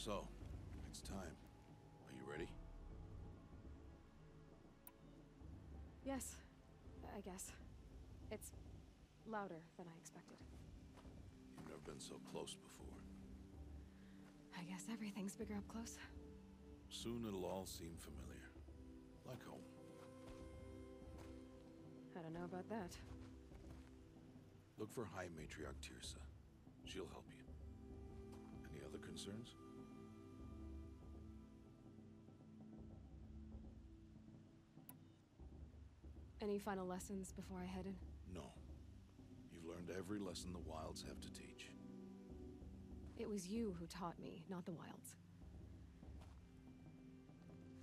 So, it's time. Are you ready? Yes, I guess. It's louder than I expected. You've never been so close before. I guess everything's bigger up close. Soon it'll all seem familiar. Like home. I don't know about that. Look for High Matriarch Tirsa. She'll help you. Any other concerns? Any final lessons before I head in? No. You've learned every lesson the Wilds have to teach. It was you who taught me, not the Wilds.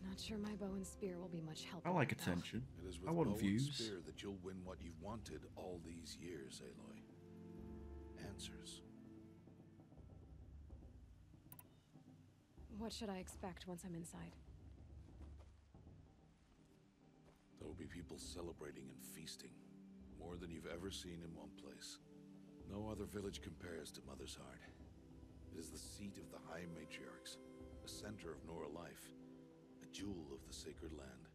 Not sure my bow and spear will be much help. I like right now. attention. It is I with want bow and views. spear that you'll win what you've wanted all these years, Aloy. Answers. What should I expect once I'm inside? There will be people celebrating and feasting. More than you've ever seen in one place. No other village compares to Mother's Heart. It is the seat of the High Matriarchs, a center of Nora life, a jewel of the sacred land.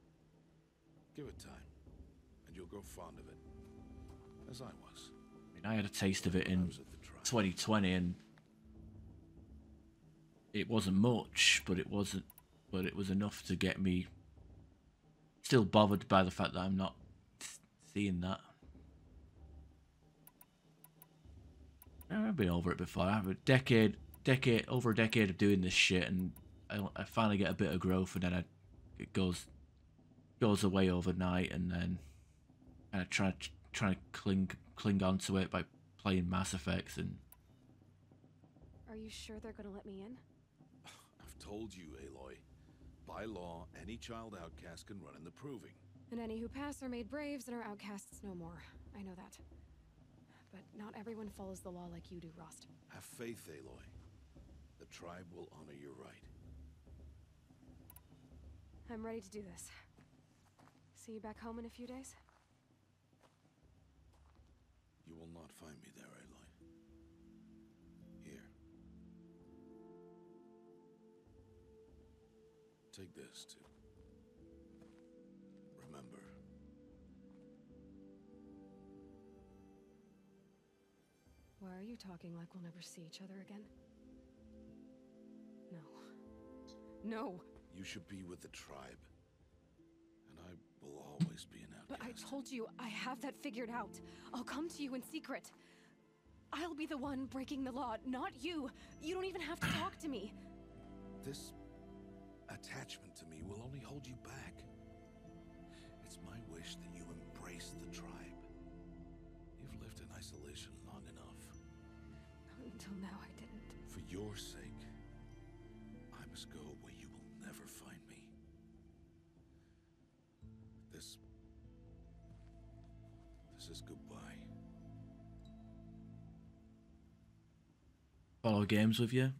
Give it time, and you'll grow fond of it, as I was. I mean, I had a taste of it when I in was at the tribe. 2020, and it wasn't much, but it was enough to get me still bothered by the fact that I'm not seeing that. I've been over it before. I have over a decade of doing this shit, and I finally get a bit of growth, and then it goes away overnight, and then kind of try to cling on to it by playing Mass Effects. And Are you sure they're gonna let me in? I've told you, Aloy. By law, any child outcast can run in the proving. And any who pass are made braves and are outcasts no more. I know that. But not everyone follows the law like you do, Rost. Have faith, Aloy. The tribe will honor your right. I'm ready to do this. See you back home in a few days? You will not find me there, Aloy. Here. Take this, too. Remember. Why are you talking like we'll never see each other again? No. No! You should be with the tribe. And I will always be an outcast. But I told you, I have that figured out. I'll come to you in secret. I'll be the one breaking the law, not you. You don't even have to talk to me. This attachment to me will only hold you back. It's my wish that you embrace the tribe. You've lived in isolation long enough. Until now, I didn't. For your sake, I must go where you will never find me. This is goodbye. follow games with you.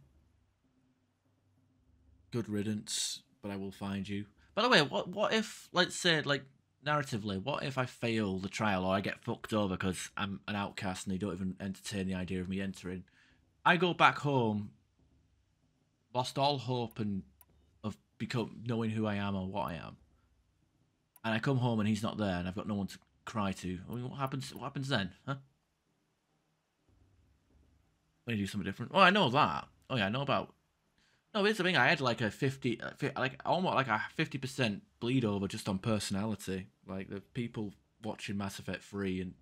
Good riddance, but I will find you. By the way, what if, let's say, like, narratively, what if I fail the trial or I get fucked over because I'm an outcast and they don't even entertain the idea of me entering? I go back home, lost all hope of knowing who I am or what I am, and I come home and he's not there and I've got no one to cry to. I mean, what happens then, huh? When you do something different. Oh, I know that. Oh yeah, I know about. No, here's the thing. I had like a 50, like almost like a 50% bleed over just on personality. Like the people watching Mass Effect 3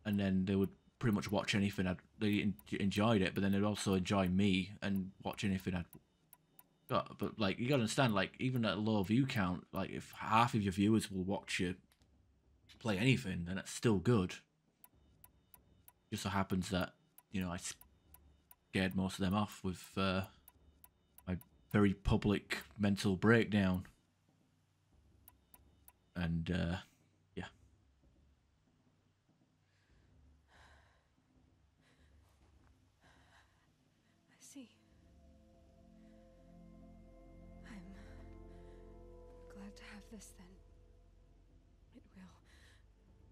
and then they would pretty much watch anything. They enjoyed it, but then they'd also enjoy me and watch anything I'd got. But like you gotta understand, like even at a low view count, like if half of your viewers will watch you play anything, then that's still good. Just so happens that, you know, I scared most of them off with my very public mental breakdown. And, yeah. I see. I'm glad to have this then. It will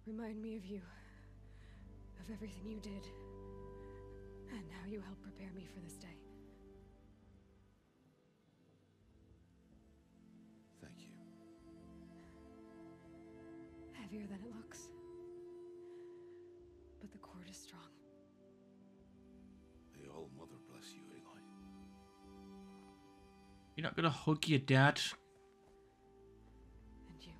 remind me of you. Of everything you did. And now you help prepare me for this day. Thank you. Heavier than it looks. But the cord is strong. May All Mother bless you, Aloy. You're not gonna hug your dad? And you.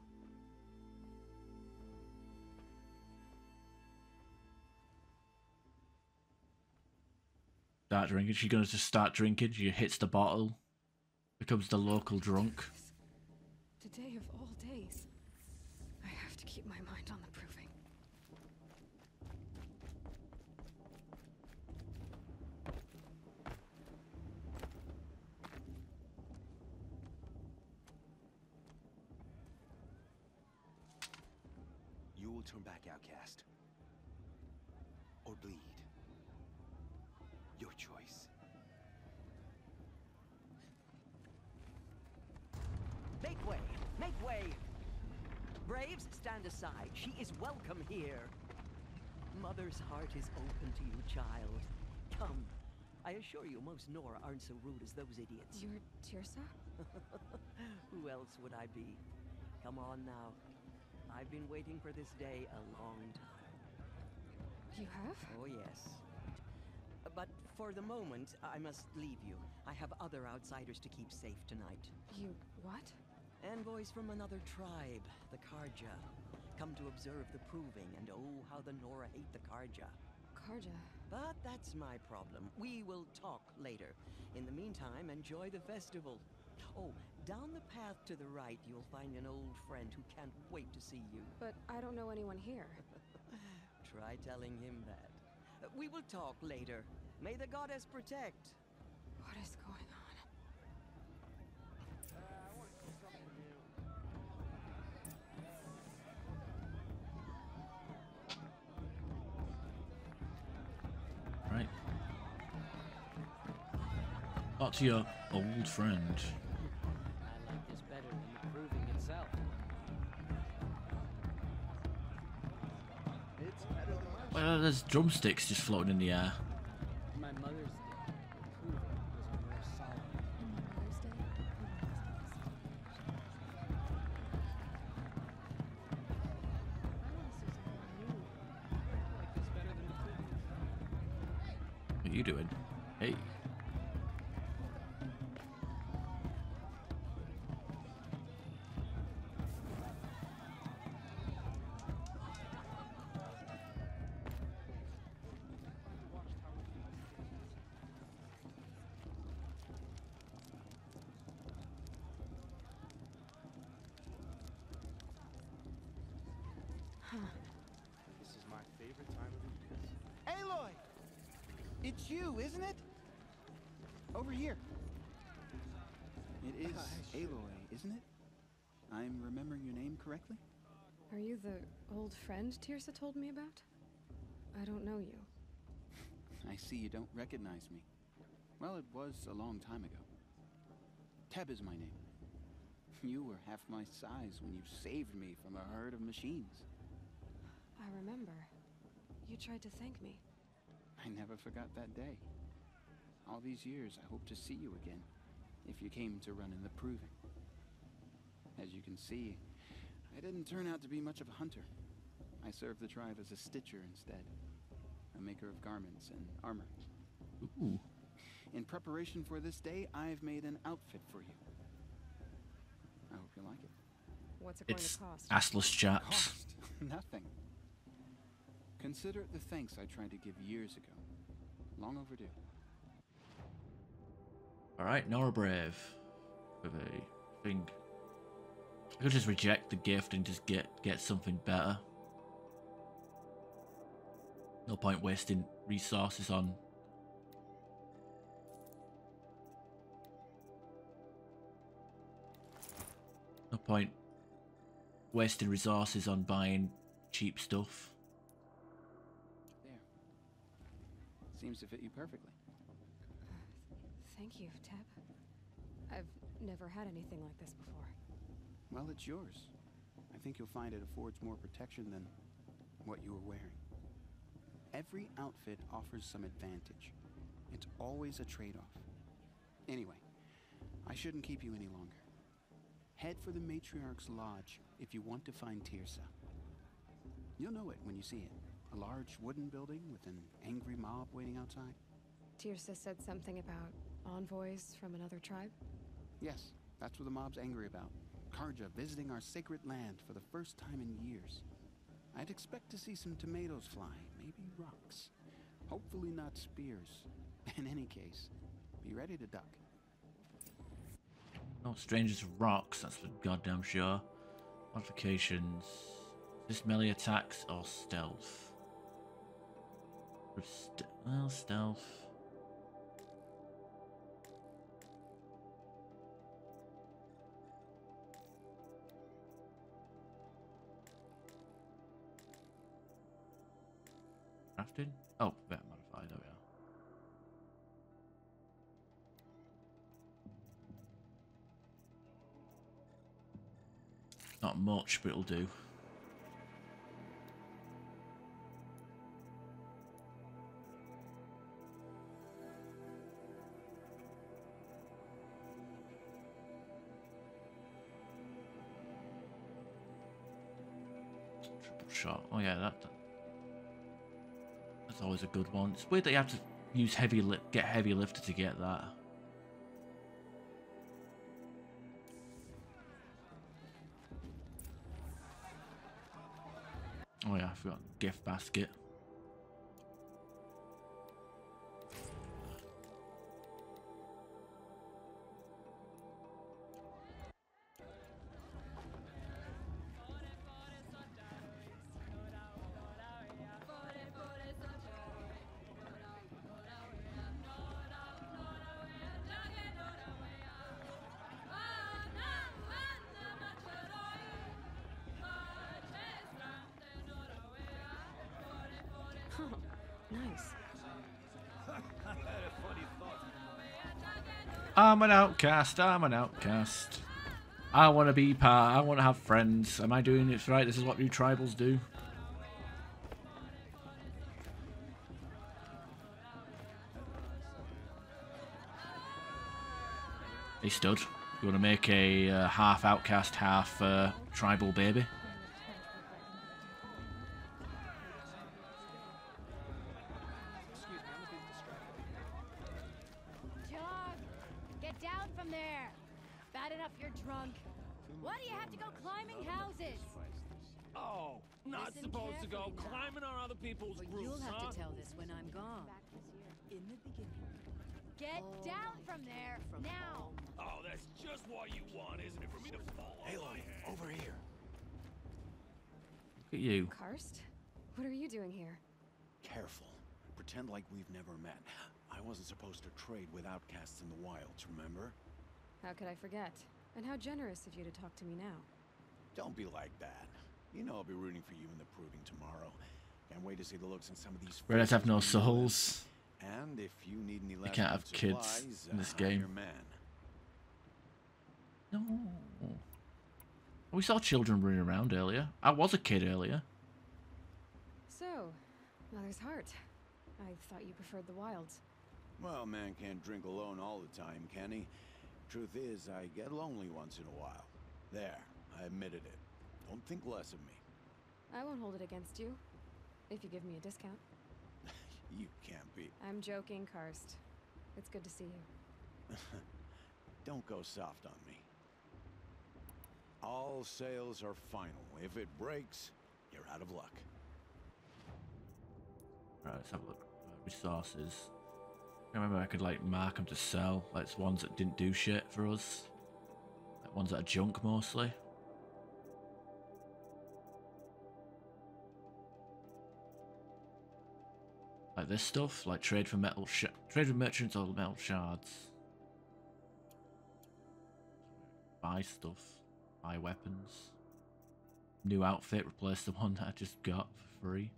Start drinking. She's gonna just start drinking. She hits the bottle. Becomes the local drunk. Today of all days. I have to keep my mind on the proving. You will turn back, outcast. Or bleed. Your choice. Make way! Make way! Braves, stand aside. She is welcome here. Mother's heart is open to you, child. Come. I assure you, most Nora aren't so rude as those idiots. You're Tirsa? Who else would I be? Come on now. I've been waiting for this day a long time. You have? Oh, yes. But for the moment, I must leave you. I have other outsiders to keep safe tonight. You what? Envoys from another tribe, the Karja. Come to observe the proving, and oh, how the Nora hate the Karja. Karja. But that's my problem. We will talk later. In the meantime, enjoy the festival. Oh, down the path to the right, you'll find an old friend who can't wait to see you. But I don't know anyone here. Try telling him that. We will talk later. May the goddess protect. What is going on? Right. Talk to your old friend. I like this better than the proving itself. It's better than my Well, there's drumsticks just floating in the air. My mother's day, the proving was more solid. And my Mother's Day? I like this better than the proving. What are you doing? Hey. This is my favorite time of the year. Aloy! It's you, isn't it? Over here. It is Aloy, isn't it? I'm remembering your name correctly? Are you the old friend Tirsa told me about? I don't know you. I see you don't recognize me. Well, it was a long time ago. Teb is my name. You were half my size when you saved me from a herd of machines. I remember. You tried to thank me. I never forgot that day. All these years, I hope to see you again, if you came to run in the proving. As you can see, I didn't turn out to be much of a hunter. I served the tribe as a stitcher instead, a maker of garments and armor. Ooh. In preparation for this day, I've made an outfit for you. I hope you like it. What's it going It's to cost? assless chaps. Cost? Nothing. Consider it the thanks I tried to give years ago. Long overdue. Alright, Nora Brave. With a thing. I could just reject the gift and just get something better. No point wasting resources on. No point wasting resources on buying cheap stuff. There. Seems to fit you perfectly. Thank you, Teb. I've never had anything like this before. Well, it's yours. I think you'll find it affords more protection than what you were wearing. Every outfit offers some advantage. It's always a trade-off. Anyway, I shouldn't keep you any longer. Head for the Matriarch's Lodge if you want to find Tirsa. You'll know it when you see it. A large wooden building with an angry mob waiting outside. Tirsa said something about envoys from another tribe? Yes, that's what the mob's angry about. Karja visiting our sacred land for the first time in years. I'd expect to see some tomatoes fly, maybe rocks. Hopefully not spears. In any case, be ready to duck. No strangers to rocks, that's for goddamn sure. Modifications. Is this melee attacks or stealth? Well, stealth. Crafting? Oh, better modify, there we are. Not much, but it'll do. Triple shot. Oh yeah, that's always a good one. It's weird that you have to use get heavy lifter to get that. Oh yeah, I forgot gift basket. Nice. I'm an outcast, I'm an outcast. I want to be I want to have friends. Am I doing it right? This is what new tribals do. Hey stud, you want to make a half outcast, half tribal baby? You'll have to tell this when I'm gone. In the beginning. Get down from there now. Oh, that's just what you want, isn't it? For me to fall off my head. Over here. Look at you. Karst? What are you doing here? Careful. Pretend like we've never met. I wasn't supposed to trade with outcasts in the wilds, remember? How could I forget? And how generous of you to talk to me now. Don't be like that. You know I'll be rooting for you in the proving tomorrow. Can't wait to see the looks on some of these. Redheads have no souls. And if you need any You can't have kids in this game. I'm your man. No. We saw children running around earlier. I was a kid earlier. So, Mother's Heart. I thought you preferred the wilds. Well, man can't drink alone all the time, can he? Truth is, I get lonely once in a while. There, I admitted it. Don't think less of me. I won't hold it against you. If you give me a discount. You can't be. I'm joking, Karst. It's good to see you. Don't go soft on me. All sales are final. If it breaks, you're out of luck. Right, let's have a look. Resources. I remember I could like mark them to sell. Like it's ones that didn't do shit for us. Like ones that are junk mostly. Like this stuff, like trade for trade with merchants or metal shards. Buy stuff, buy weapons. New outfit, replace the one that I just got for free.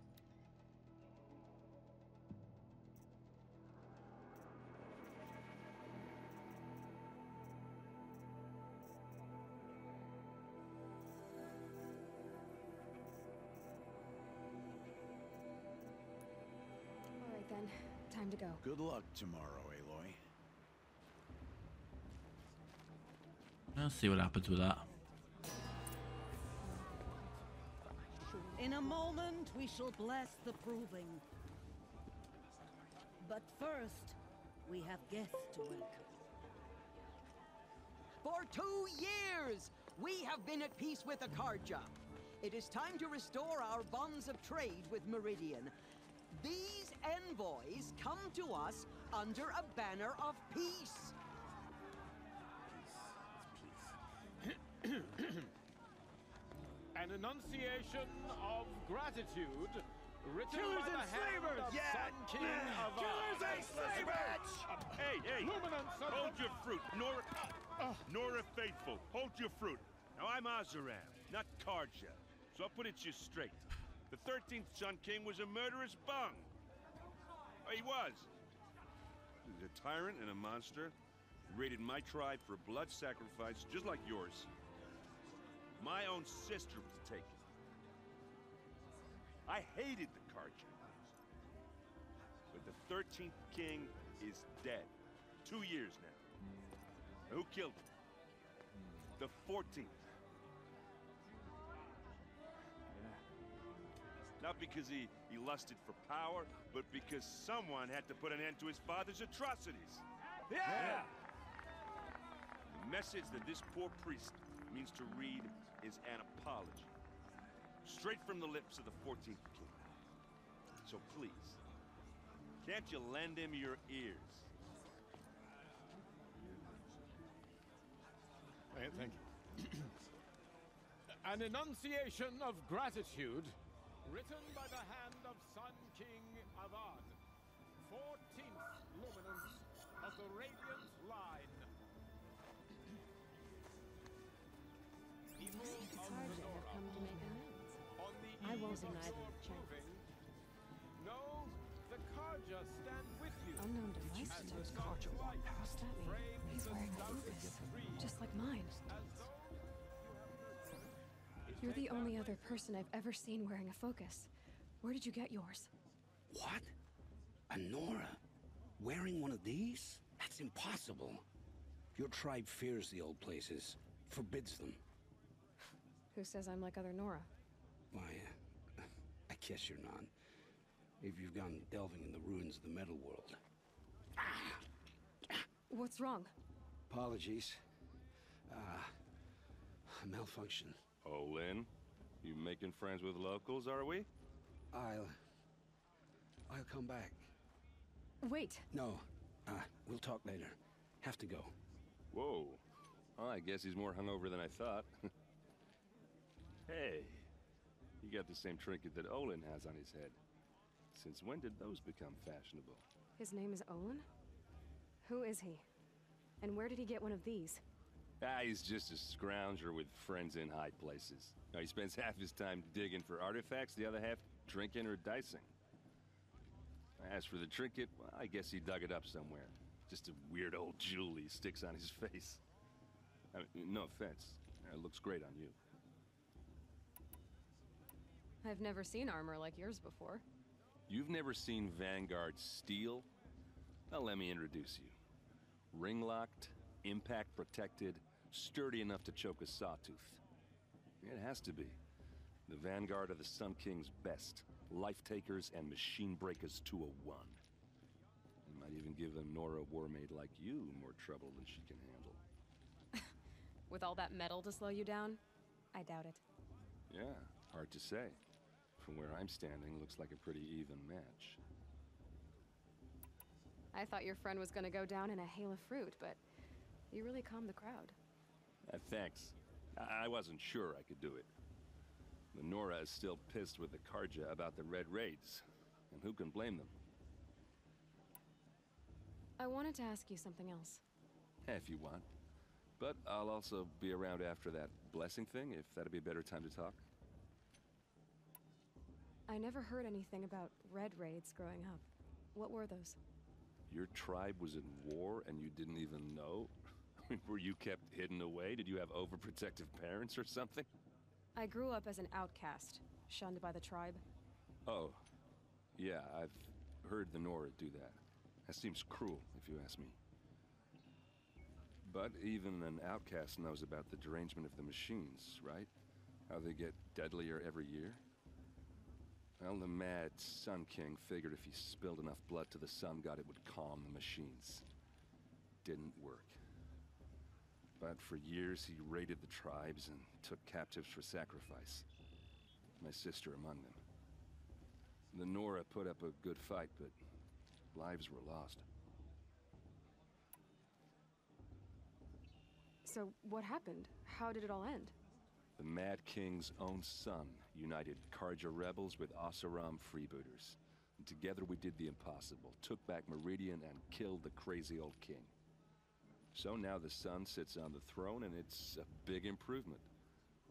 then. Time to go. Good luck tomorrow, Aloy. Let's see what happens with that. In a moment, we shall bless the proving. But first, we have guests to welcome. For 2 years, we have been at peace with Akarja. It is time to restore our bonds of trade with Meridian. These envoys come to us under a banner of peace. An enunciation of gratitude written Killers by the and hand slavers! of Sun King of Killers and slavers! Hey! Hold your fruit, Nora Faithful. Hold your fruit. Now I'm Azaram, not Karja. So I'll put it you straight. The 13th Sun King was a murderous bung. Oh, he was. He was a tyrant and a monster. He raided my tribe for a blood sacrifice, just like yours. My own sister was taken. I hated the Karja. But the 13th king is dead. 2 years now. Who killed him? The 14th. Not because he lusted for power, but because someone had to put an end to his father's atrocities. Yeah! The message that this poor priest means to read is an apology. Straight from the lips of the 14th king. So please, can't you lend him your ears? Thank you. An enunciation of gratitude written by the hand of Sun King Avad, 14th luminance of the Radiant Line. People It's of hard to Nora, come to make amends. on the I eve won't of deny your the chance. proving, know the Karja stand with you. Unknown device As the detected. Karja walk What's that mean? frames He's the wearing a stubborn focus, tree just like mine. as though You're the only other person I've ever seen wearing a focus. Where did you get yours? What? A Nora? Wearing one of these? That's impossible. Your tribe fears the old places, forbids them. Who says I'm like other Nora? Why, I guess you're not. If you've gone delving in the ruins of the metal world. What's wrong? Apologies. A malfunction. Oh, Lynn, you making friends with locals, are we? I'll come back. Wait. No, we'll talk later. Have to go. Whoa. Well, I guess he's more hungover than I thought. Hey, you got the same trinket that Olin has on his head. Since when did those become fashionable? His name is Olin? Who is he? And where did he get one of these? He's just a scrounger with friends in high places. He spends half his time digging for artifacts, the other half drinking or dicing. As for the trinket, well, I guess he dug it up somewhere. Just a weird old jewel he sticks on his face. I mean, no offense. It looks great on you. I've never seen armor like yours before. You've never seen Vanguard steel? Well, let me introduce you. Ring-locked, impact-protected, sturdy enough to choke a sawtooth. It has to be. The Vanguard of the Sun King's best. Life-takers and machine breakers to a one. It might even give a Nora warmaid like you more trouble than she can handle. With all that metal to slow you down? I doubt it. Yeah, hard to say. From where I'm standing, looks like a pretty even match. I thought your friend was gonna go down in a hail of fruit, but you really calmed the crowd. Thanks. I wasn't sure I could do it. The Nora is still pissed with the Karja about the Red Raids, and who can blame them? I wanted to ask you something else. If you want. But I'll also be around after that blessing thing, if that'd be a better time to talk. I never heard anything about red raids growing up. What were those? Your tribe was in war and you didn't even know? I mean, were you kept hidden away? Did you have overprotective parents or something? I grew up as an outcast, shunned by the tribe. Oh, yeah, I've heard the Nora do that. That seems cruel, if you ask me. But even an outcast knows about the derangement of the machines, right? How they get deadlier every year? Well, the mad Sun King figured if he spilled enough blood to the Sun God, it would calm the machines. Didn't work. But for years, he raided the tribes and took captives for sacrifice. My sister among them. The Nora put up a good fight, but lives were lost. So, what happened? How did it all end? The Mad King's own son united Karja rebels with Oseram freebooters. And together we did the impossible, took back Meridian and killed the crazy old king. So now the son sits on the throne and it's a big improvement.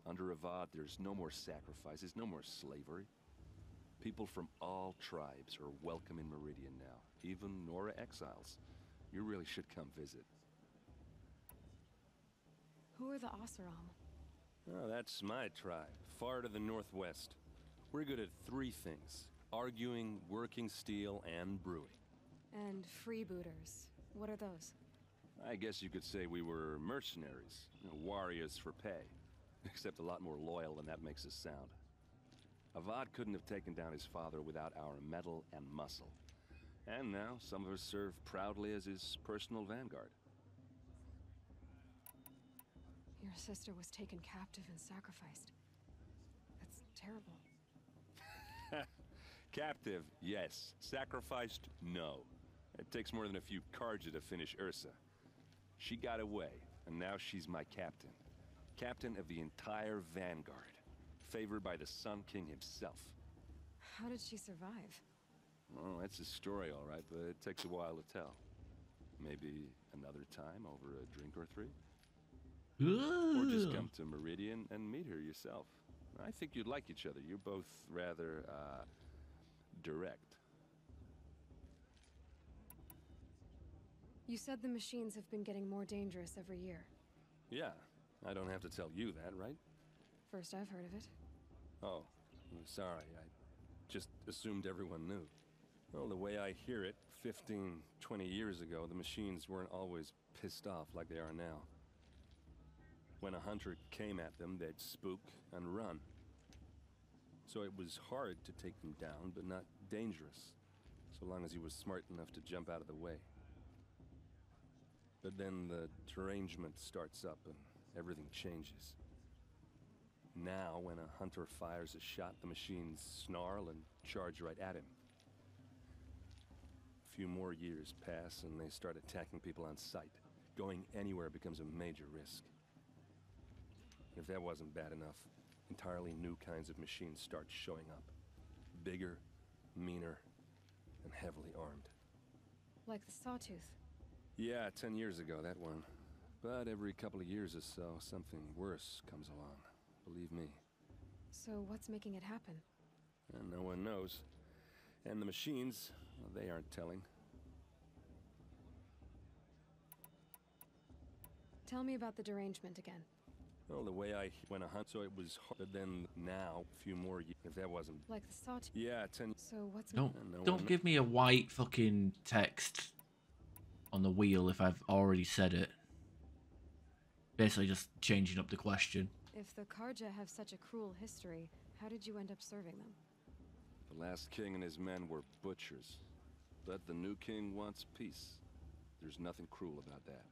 Under Avad, there's no more sacrifices, no more slavery. People from all tribes are welcome in Meridian now, even Nora exiles. You really should come visit. Who are the Oseram? Oh, that's my tribe, far to the northwest. We're good at 3 things: arguing, working steel, and brewing. And freebooters. What are those? I guess you could say we were mercenaries, warriors for pay. Except a lot more loyal than that makes us sound. Avad couldn't have taken down his father without our metal and muscle. And now, some of us serve proudly as his personal vanguard. Your sister was taken captive and sacrificed. That's terrible. Captive, yes. Sacrificed, no. It takes more than a few Karja to finish Ursa. She got away, and now she's my captain. Captain of the entire vanguard. Favored by the Sun King himself. How did she survive? Oh, that's a story, all right, but it takes a while to tell. Maybe another time over a drink or 3? Or just come to Meridian and meet her yourself. I think you'd like each other. You're both rather, direct. You said the machines have been getting more dangerous every year. Yeah, I don't have to tell you that, right? First I've heard of it. Oh, I'm sorry. I just assumed everyone knew. Well, the way I hear it, 15, 20 years ago, the machines weren't always pissed off like they are now. When a hunter came at them, they'd spook and run. So it was hard to take them down, but not dangerous, so long as he was smart enough to jump out of the way. But then the derangement starts up and everything changes. Now, when a hunter fires a shot, the machines snarl and charge right at him. A few more years pass and they start attacking people on sight. Going anywhere becomes a major risk. If that wasn't bad enough, entirely new kinds of machines start showing up. Bigger, meaner, and heavily armed. Like the Sawtooth. Yeah, 10 years ago, that one. But every couple of years or so, something worse comes along. Believe me. So what's making it happen? And no one knows. And the machines, well, they aren't telling. Tell me about the derangement again. Well, the way I went a hunt, so it was hard. But then now, a few more years, if that wasn't... Like the Sawtooth? Yeah, 10... So what's... Don't give me a white fucking text on the wheel if I've already said it. Basically just changing up the question. If the Karja have such a cruel history, how did you end up serving them? The last king and his men were butchers. But the new king wants peace. There's nothing cruel about that.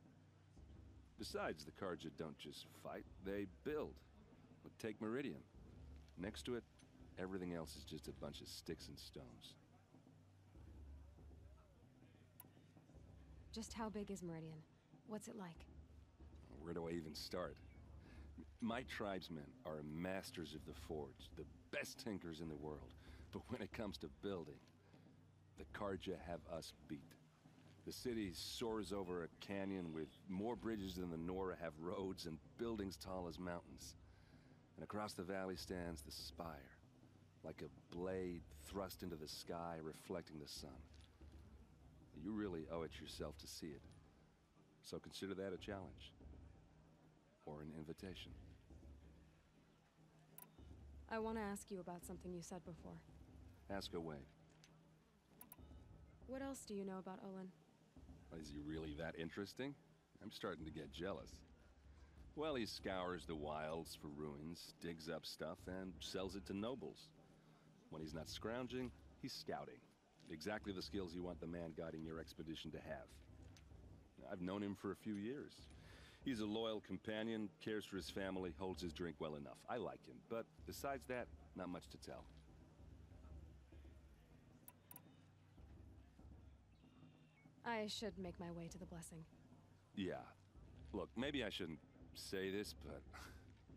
Besides, the Karja don't just fight, they build. But take Meridian. Next to it, everything else is just a bunch of sticks and stones. Just how big is Meridian? What's it like? Where do I even start? My tribesmen are masters of the forge, the best tinkers in the world. But when it comes to building, the Karja have us beat. The city soars over a canyon with more bridges than the Nora have roads and buildings tall as mountains. And across the valley stands the spire, like a blade thrust into the sky reflecting the sun. You really owe it yourself to see it. So consider that a challenge. Or an invitation. I want to ask you about something you said before. Ask away. What else do you know about Olin? Is he really that interesting? I'm starting to get jealous. Well, he scours the wilds for ruins, digs up stuff, and sells it to nobles. When he's not scrounging, he's scouting. Exactly the skills you want the man guiding your expedition to have. I've known him for a few years. He's a loyal companion, cares for his family, holds his drink well enough. I like him, but besides that, not much to tell. I should make my way to the blessing. Yeah. Look, maybe I shouldn't say this, but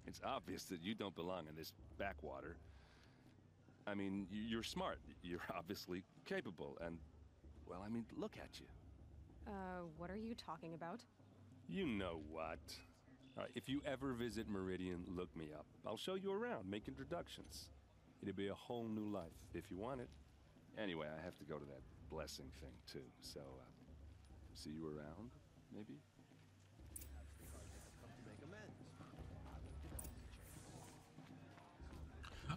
it's obvious that you don't belong in this backwater. I mean, you're smart. You're obviously capable, and, well, I mean, look at you. What are you talking about? You know what. All right, if you ever visit Meridian, look me up. I'll show you around, make introductions. It'll be a whole new life, if you want it. Anyway, I have to go to that blessing thing, too, so, see you around, maybe?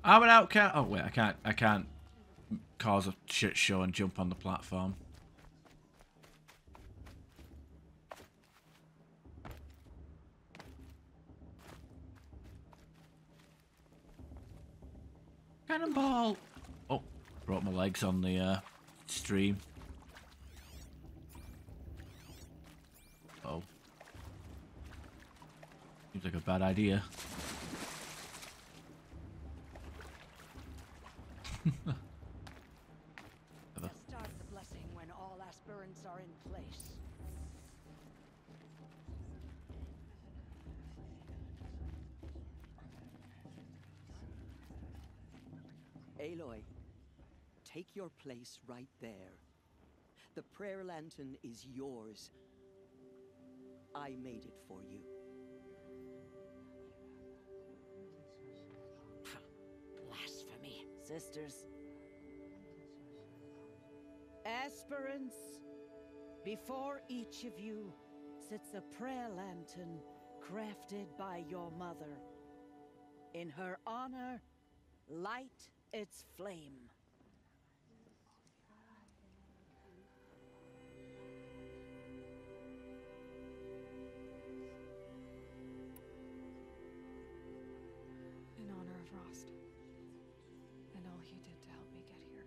I'm an outcast. Oh wait, I can't cause a shit show and jump on the platform. Cannonball! Oh, broke my legs on the stream. Oh. Seems like a bad idea. Start the blessing when all aspirants are in place. Aloy, take your place right there. The prayer lantern is yours. I made it for you. Blasphemy, sisters. Aspirants, before each of you sits a prayer lantern crafted by your mother. In her honor, light its flame. In honor of Rost. And all he did to help me get here.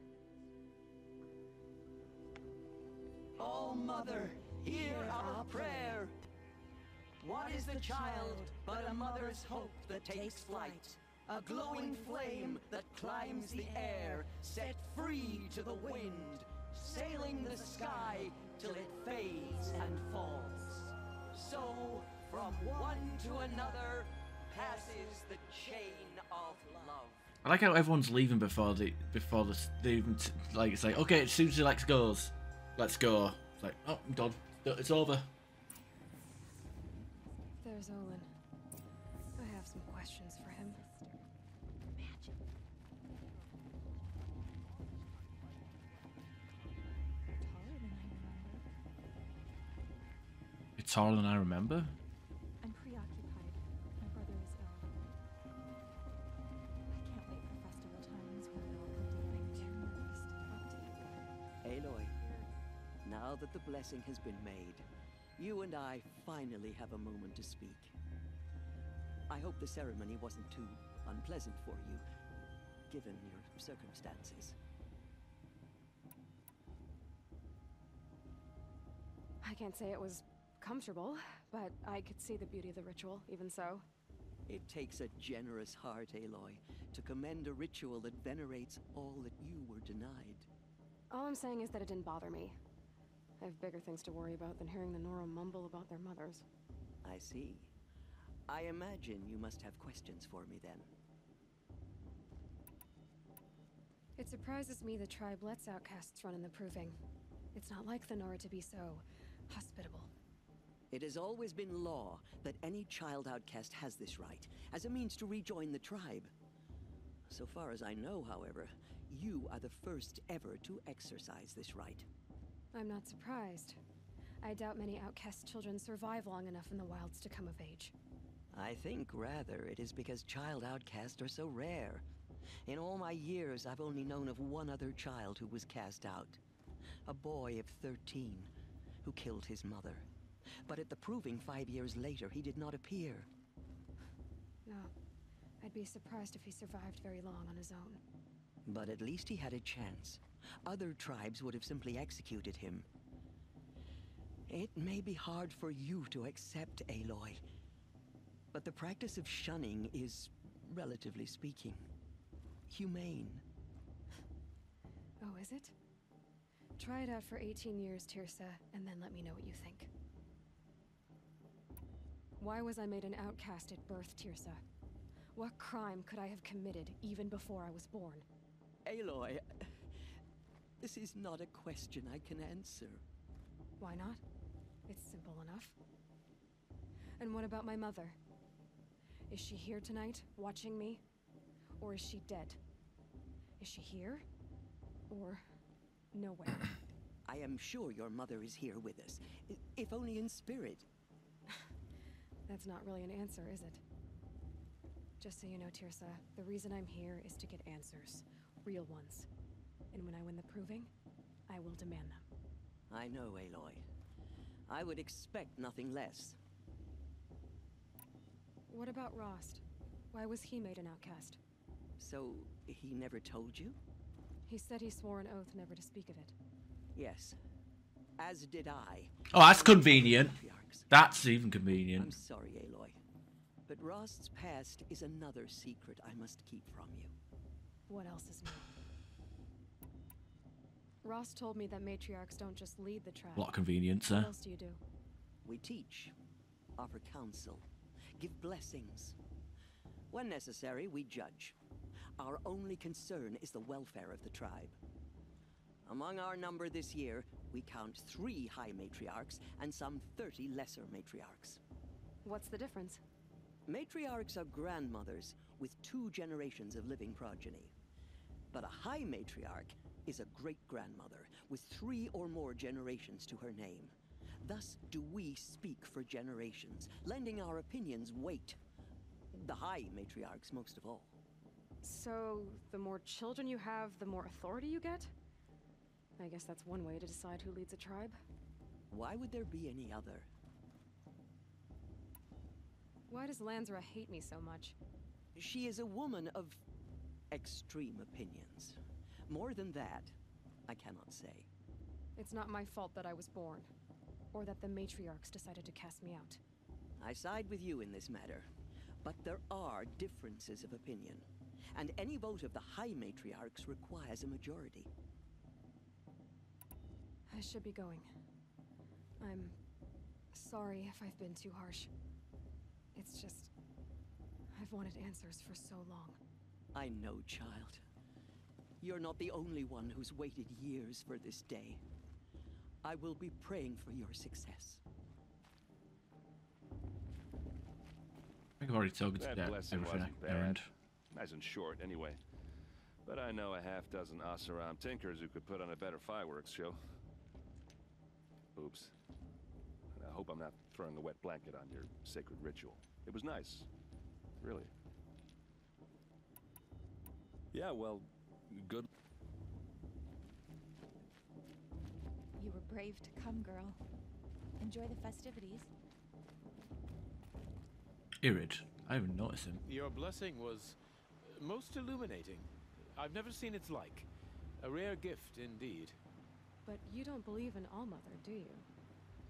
Oh, Mother, hear our prayer. What is the child but a mother's hope that takes flight? A glowing flame that climbs the air, set free to the wind, sailing the sky till it fades and falls. So, from one to another, passes the chain of love. I like how everyone's leaving before they even like it's like, okay, as soon as Lex goes, let's go. It's like, oh, I'm done. It's over. There's Olin. I have some questions for him. It's taller than I remember. I'm preoccupied. My brother is ill. I can't wait for festival times when I'll be too nervous to talk to you. Aloy, now that the blessing has been made, you and I finally have a moment to speak. I hope the ceremony wasn't too unpleasant for you, given your circumstances. I can't say it was comfortable, but I could see the beauty of the ritual, even so. It takes a generous heart, Aloy, to commend a ritual that venerates all that you were denied. All I'm saying is that it didn't bother me. I have bigger things to worry about than hearing the Nora mumble about their mothers. I see. I imagine you must have questions for me then. It surprises me the tribe lets outcasts run in the Proving. It's not like the Nora to be so hospitable. It has always been law that any child outcast has this right, as a means to rejoin the tribe. So far as I know, however, you are the first ever to exercise this right. I'm not surprised. I doubt many outcast children survive long enough in the wilds to come of age. I think, rather, it is because child outcasts are so rare. In all my years, I've only known of one other child who was cast out. A boy of 13 who killed his mother. But at the proving 5 years later, he did not appear. No. I'd be surprised if he survived very long on his own. But at least he had a chance. Other tribes would have simply executed him. It may be hard for you to accept, Aloy, but the practice of shunning is, relatively speaking, humane. Oh, is it? Try it out for 18 years, Tirsa, and then let me know what you think. Why was I made an outcast at birth, Tirsa? What crime could I have committed even before I was born? Aloy, this is not a question I can answer. Why not? It's simple enough. And what about my mother? Is she here tonight, watching me? Or is she dead? Is she here? Or nowhere? I am sure your mother is here with us, if only in spirit. That's not really an answer, is it? Just so you know, Tirsa, the reason I'm here is to get answers. Real ones. And when I win the proving, I will demand them. I know, Aloy. I would expect nothing less. What about Rost? Why was he made an outcast? So, he never told you? He said he swore an oath never to speak of it. Yes. As did I. Oh, that's convenient. That's even convenient. I'm sorry, Aloy. But Rost's past is another secret I must keep from you. What else is new? Rost told me that matriarchs don't just lead the tribe. A lot of convenience, What else do you do? We teach, offer counsel, give blessings. When necessary, we judge. Our only concern is the welfare of the tribe. Among our number this year, we count 3 high matriarchs and some 30 lesser matriarchs. What's the difference? Matriarchs are grandmothers with 2 generations of living progeny. But a high matriarch is a great-grandmother with 3 or more generations to her name. Thus do we speak for generations, lending our opinions weight. The high matriarchs most of all. So, the more children you have, the more authority you get? I guess that's one way to decide who leads a tribe. Why would there be any other? Why does Lansra hate me so much? She is a woman of extreme opinions. More than that, I cannot say. It's not my fault that I was born, or that the matriarchs decided to cast me out. I side with you in this matter, but there are differences of opinion, and any vote of the high matriarchs requires a majority. I should be going. I'm sorry if I've been too harsh. It's just, I've wanted answers for so long. I know, child. You're not the only one who's waited years for this day. I will be praying for your success. I think I've already told you That blessing everything wasn't I bad. earned. Nice and short, anyway. But I know a half-dozen Oseram tinkers who could put on a better fireworks show. Oops. I hope I'm not throwing a wet blanket on your sacred ritual. It was nice. Really. Yeah, well, good. You were brave to come, girl. Enjoy the festivities. Irid. I haven't noticed him. Your blessing was most illuminating. I've never seen its like. A rare gift indeed. But you don't believe in Allmother, do you?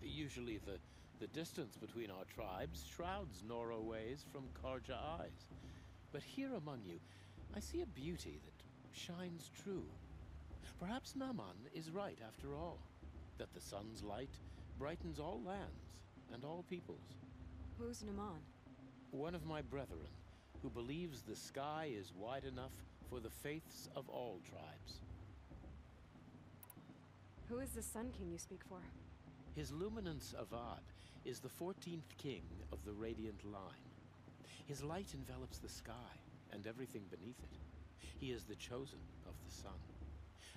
Usually the distance between our tribes shrouds Nora ways from Karja eyes. But here among you, I see a beauty that shines true. Perhaps Naman is right after all, that the sun's light brightens all lands and all peoples. Who's Naman? One of my brethren, who believes the sky is wide enough for the faiths of all tribes. Who is the Sun King you speak for? His Luminance Avad is the 14th king of the Radiant Line. His light envelops the sky and everything beneath it. He is the chosen of the sun.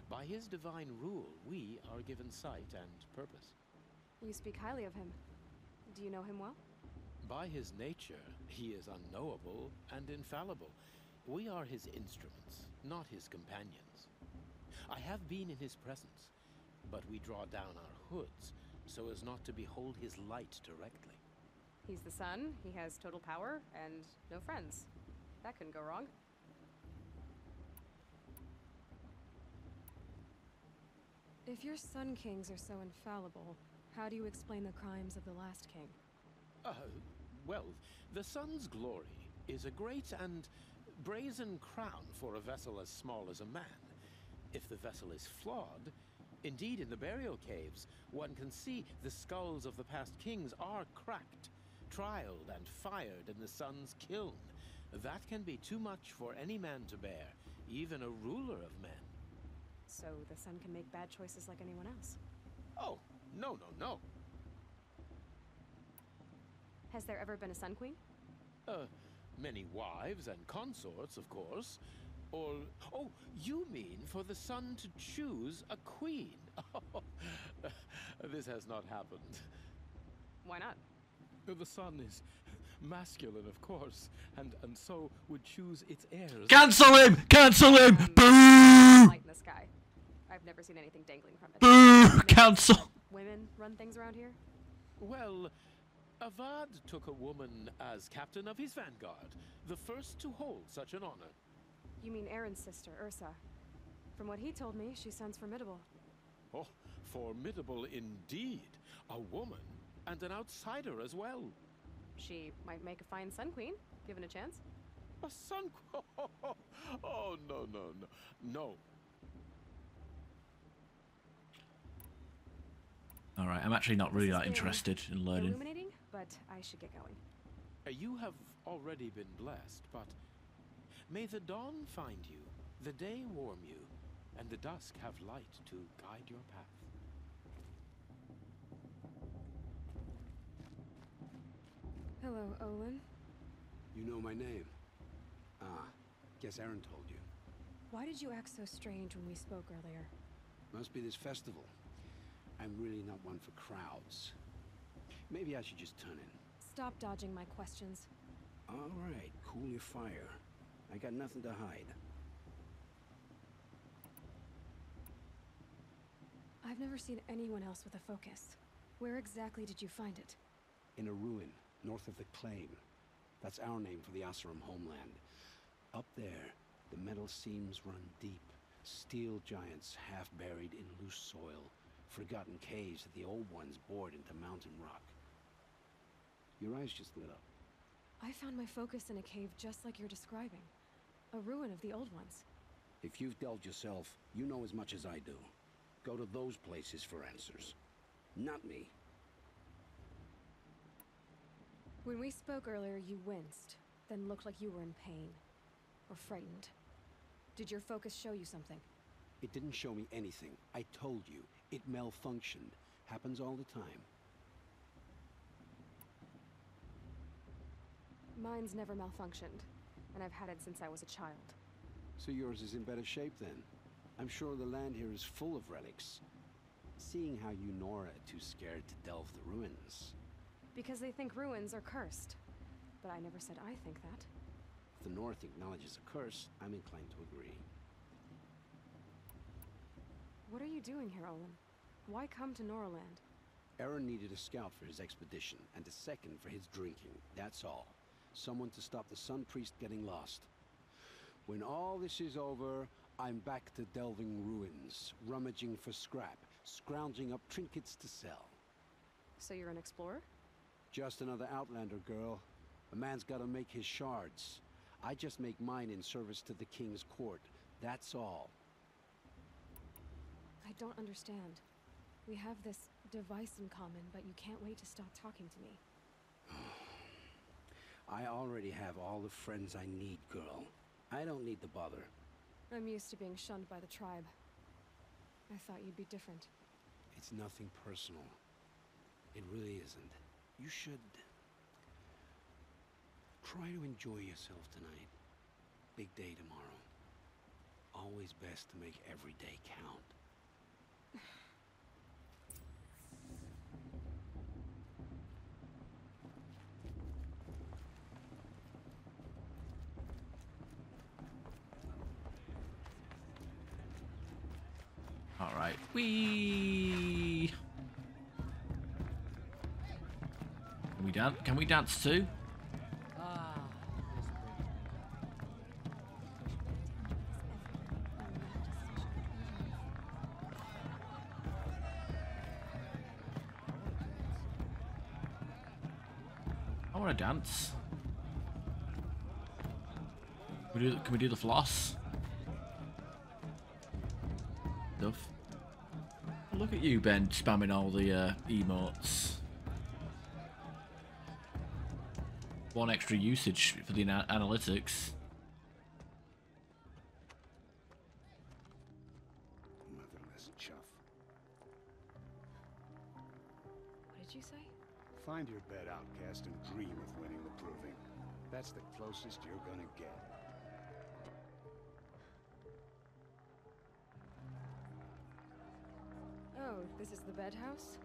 By his divine rule, we are given sight and purpose. You speak highly of him. Do you know him well? By his nature, he is unknowable and infallible. We are his instruments, not his companions. I have been in his presence, but we draw down our hoods so as not to behold his light directly. He's the sun, he has total power, and no friends. That couldn't go wrong. If your Sun Kings are so infallible, how do you explain the crimes of the last king? Well, the sun's glory is a great and brazen crown for a vessel as small as a man. If the vessel is flawed, indeed in the burial caves, one can see the skulls of the past kings are cracked, trialed and fired in the sun's kiln. That can be too much for any man to bear, even a ruler of men. So the sun can make bad choices like anyone else? Oh, no. Has there ever been a Sun Queen? Many wives and consorts, of course. Or, oh, you mean for the sun to choose a queen? This has not happened. Why not? The sun is masculine, of course, and so would choose its heirs. Cancel him! Cancel him! Boo! Light in the sky. I've never seen anything dangling from it. Boo! Cancel! Women run things around here? Well, Avad took a woman as captain of his vanguard, the first to hold such an honor. You mean Aaron's sister, Ursa. From what he told me, she sounds formidable. Oh, formidable indeed. A woman, and an outsider as well. She might make a fine Sun Queen, given a chance. A sun queen? Oh, no. Alright, I'm actually not really that interested in learning. Illuminating, but I should get going. You have already been blessed, but may the dawn find you, the day warm you, and the dusk have light to guide your path. Hello, Olin. You know my name? Ah, guess Aaron told you. Why did you act so strange when we spoke earlier? Must be this festival. I'm really not one for crowds. Maybe I should just turn in. Stop dodging my questions. All right, cool your fire. I got nothing to hide. I've never seen anyone else with a focus. Where exactly did you find it? In a ruin, north of the Claim. That's our name for the Asuram homeland. Up there, the metal seams run deep. Steel giants half buried in loose soil. Forgotten caves that the old ones bored into mountain rock. Your eyes just lit up. I found my focus in a cave just like you're describing. A ruin of the old ones. If you've delved yourself, you know as much as I do. Go to those places for answers. Not me. When we spoke earlier, you winced, then looked like you were in pain. Or frightened. Did your focus show you something? It didn't show me anything. I told you. It malfunctioned. Happens all the time. Mine's never malfunctioned, and I've had it since I was a child. So yours is in better shape then. I'm sure the land here is full of relics. Seeing how you Nora are too scared to delve the ruins. Because they think ruins are cursed. But I never said I think that. If the North acknowledges a curse, I'm inclined to agree. What are you doing here, Olin? Why come to Noraland? Aaron needed a scout for his expedition, and a second for his drinking. That's all. Someone to stop the Sun Priest getting lost. When all this is over, I'm back to delving ruins, rummaging for scrap, scrounging up trinkets to sell. So you're an explorer? Just another Outlander, girl. A man's gotta make his shards. I just make mine in service to the King's court. That's all. I don't understand. We have this device in common, but you can't wait to stop talking to me. I already have all the friends I need, girl. I don't need the bother. I'm used to being shunned by the tribe. I thought you'd be different. It's nothing personal. It really isn't. You should try to enjoy yourself tonight. Big day tomorrow. Always best to make every day count. All right. Whee! Can we dance? Can we dance too? I want to dance. Can we do the floss? Stuff. Look at you, Ben, spamming all the emotes. One extra usage for the analytics. Motherless chuff. What did you say? Find your bed, outcast, and dream of winning the proving. That's the closest you're gonna get. Oh, this is the bed house?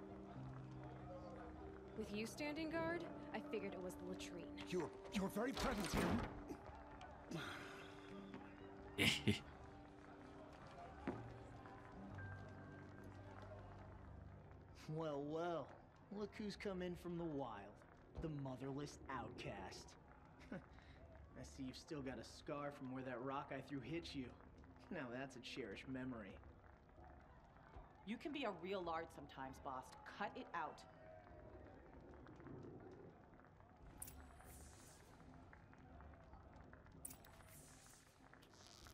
With you standing guard, I figured it was the latrine. You're very present here. Well, well. Look who's come in from the wild. The motherless outcast. I see you've still got a scar from where that rock I threw hit you. Now that's a cherished memory. You can be a real lard sometimes, boss. Cut it out.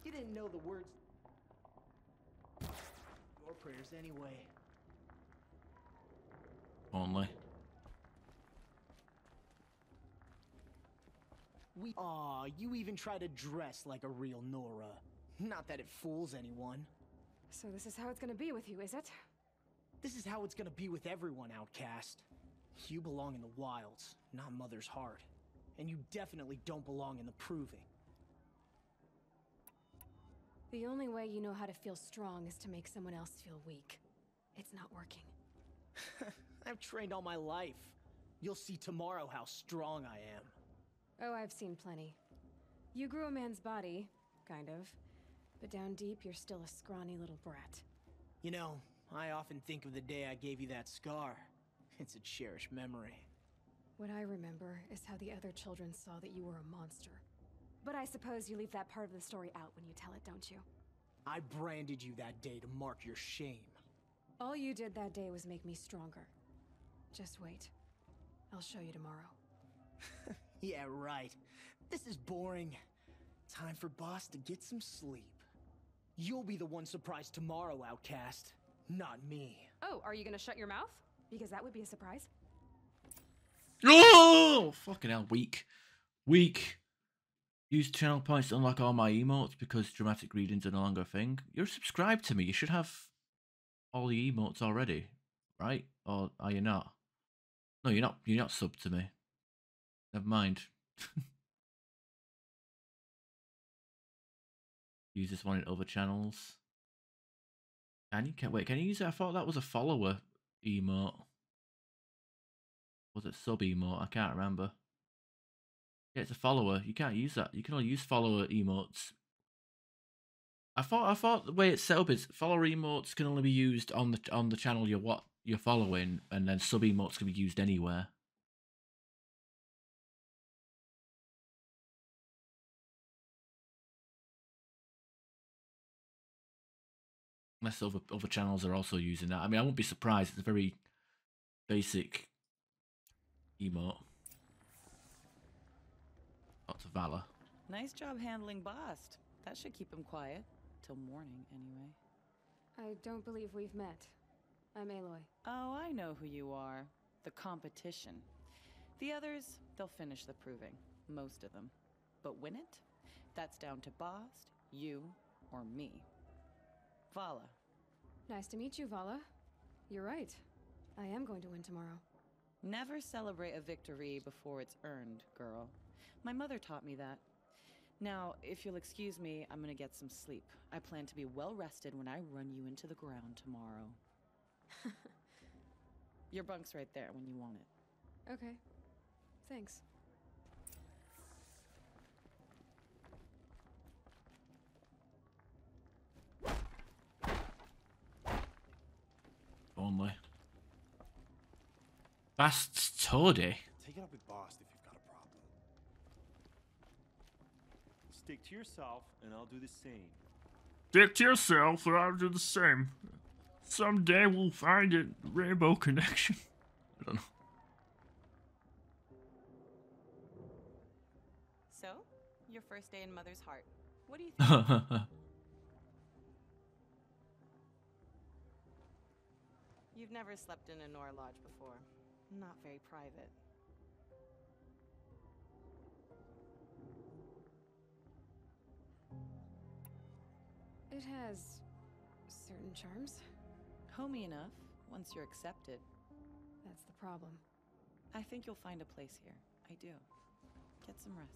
You didn't know the words. Your prayers anyway. Only. Aw, you even try to dress like a real Nora. Not that it fools anyone. So this is how it's gonna be with you, is it? This is how it's gonna be with everyone, outcast. You belong in the wilds, not Mother's Heart. And you definitely don't belong in the proving. The only way you know how to feel strong is to make someone else feel weak. It's not working. I've trained all my life. You'll see tomorrow how strong I am. Oh, I've seen plenty. You grew a man's body, kind of. But down deep, you're still a scrawny little brat. You know, I often think of the day I gave you that scar. It's a cherished memory. What I remember is how the other children saw that you were a monster. But I suppose you leave that part of the story out when you tell it, don't you? I branded you that day to mark your shame. All you did that day was make me stronger. Just wait. I'll show you tomorrow. Yeah, right. This is boring. Time for Boss to get some sleep. You'll be the one surprised tomorrow, outcast. Not me. Oh, are you gonna shut your mouth? Because that would be a surprise. Oh! Fucking hell, weak. Weak. Use channel points to unlock all my emotes because dramatic readings are no longer a thing. You're subscribed to me. You should have all the emotes already, right? Or are you not? No, you're not. You're not subbed to me. Never mind. Use this one in other channels. Can you? Wait, can you use it? I thought that was a follower emote. Was it sub emote? I can't remember. Yeah, it's a follower. You can't use that. You can only use follower emotes. I thought the way it's set up is follower emotes can only be used on the channel you're following, and then sub emotes can be used anywhere. Unless other channels are also using that. I mean, I wouldn't be surprised. It's a very basic emote. Lots of valor. Nice job handling Bast. That should keep him quiet. Till morning, anyway. I don't believe we've met. I'm Aloy. Oh, I know who you are. The competition. The others, they'll finish the proving. Most of them. But win it? That's down to Bast, you, or me. Vala. Nice to meet you, Vala. You're right. I am going to win tomorrow. Never celebrate a victory before it's earned, girl. My mother taught me that. Now, if you'll excuse me, I'm gonna get some sleep. I plan to be well rested when I run you into the ground tomorrow. Your bunk's right there when you want it. Okay. Thanks. Bastode. Take it up with Bast if you've got a problem. Stick to yourself, and I'll do the same. Stick to yourself, or I'll do the same. Someday we'll find it. Rainbow connection. I don't know. So, your first day in Mother's Heart. What do you think? You've never slept in a Nora Lodge before. Not very private. It has certain charms. Homey enough, once you're accepted. That's the problem. I think you'll find a place here. I do. Get some rest.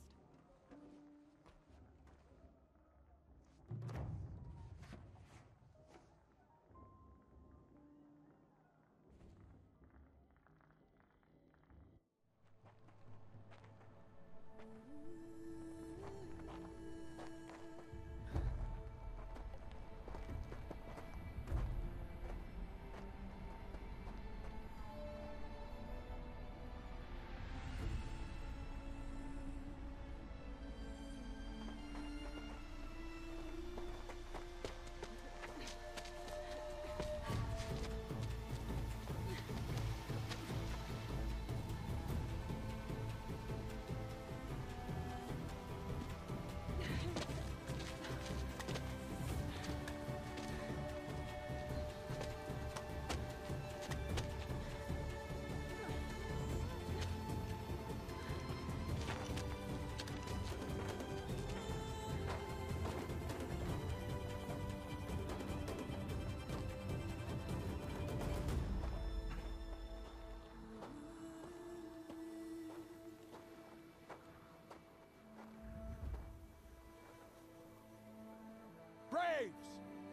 Braves,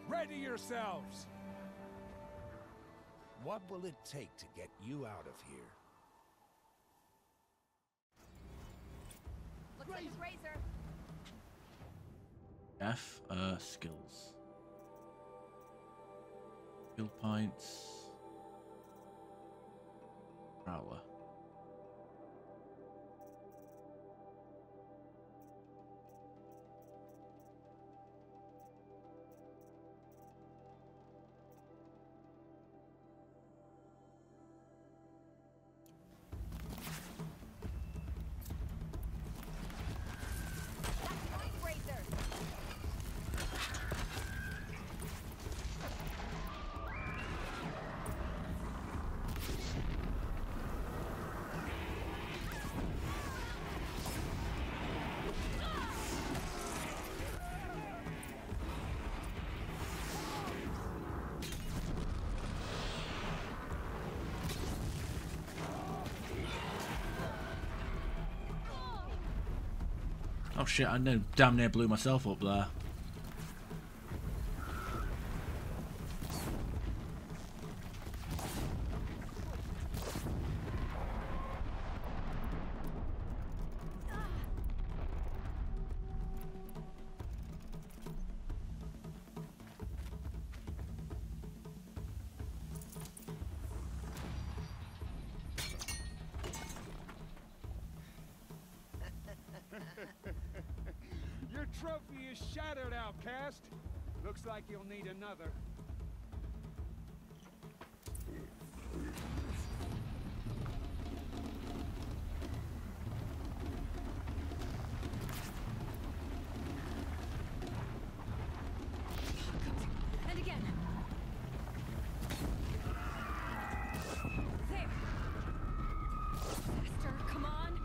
ready yourselves! What will it take to get you out of here? Looks like a razor. F, skills. Skill points. Prowler. Oh shit, I damn near blew myself up there. Your trophy is shattered, outcast. Looks like you'll need another. And again. There. Faster, come on.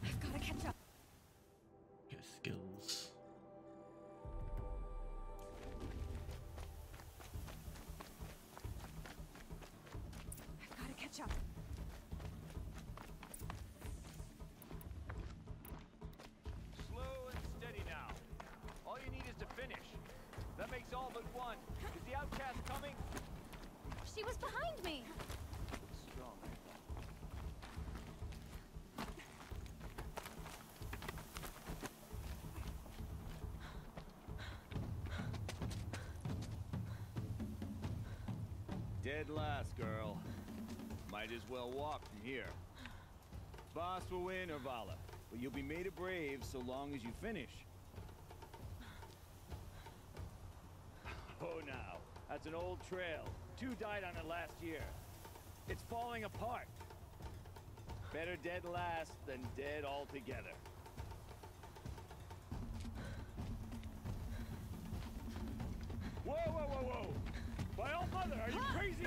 I've got to catch up. Get skills. I've got to catch up. Slow and steady now. All you need is to finish. That makes all but one. Is the outcast coming? She was behind me. Strong. dead last, girl. Might as well walk from here. Boss will win or Vala, but you'll be made a brave so long as you finish. Oh, now, that's an old trail. 2 died on it last year. It's falling apart. Better dead last than dead altogether. Whoa, whoa, whoa, whoa! By all mother, are you crazy?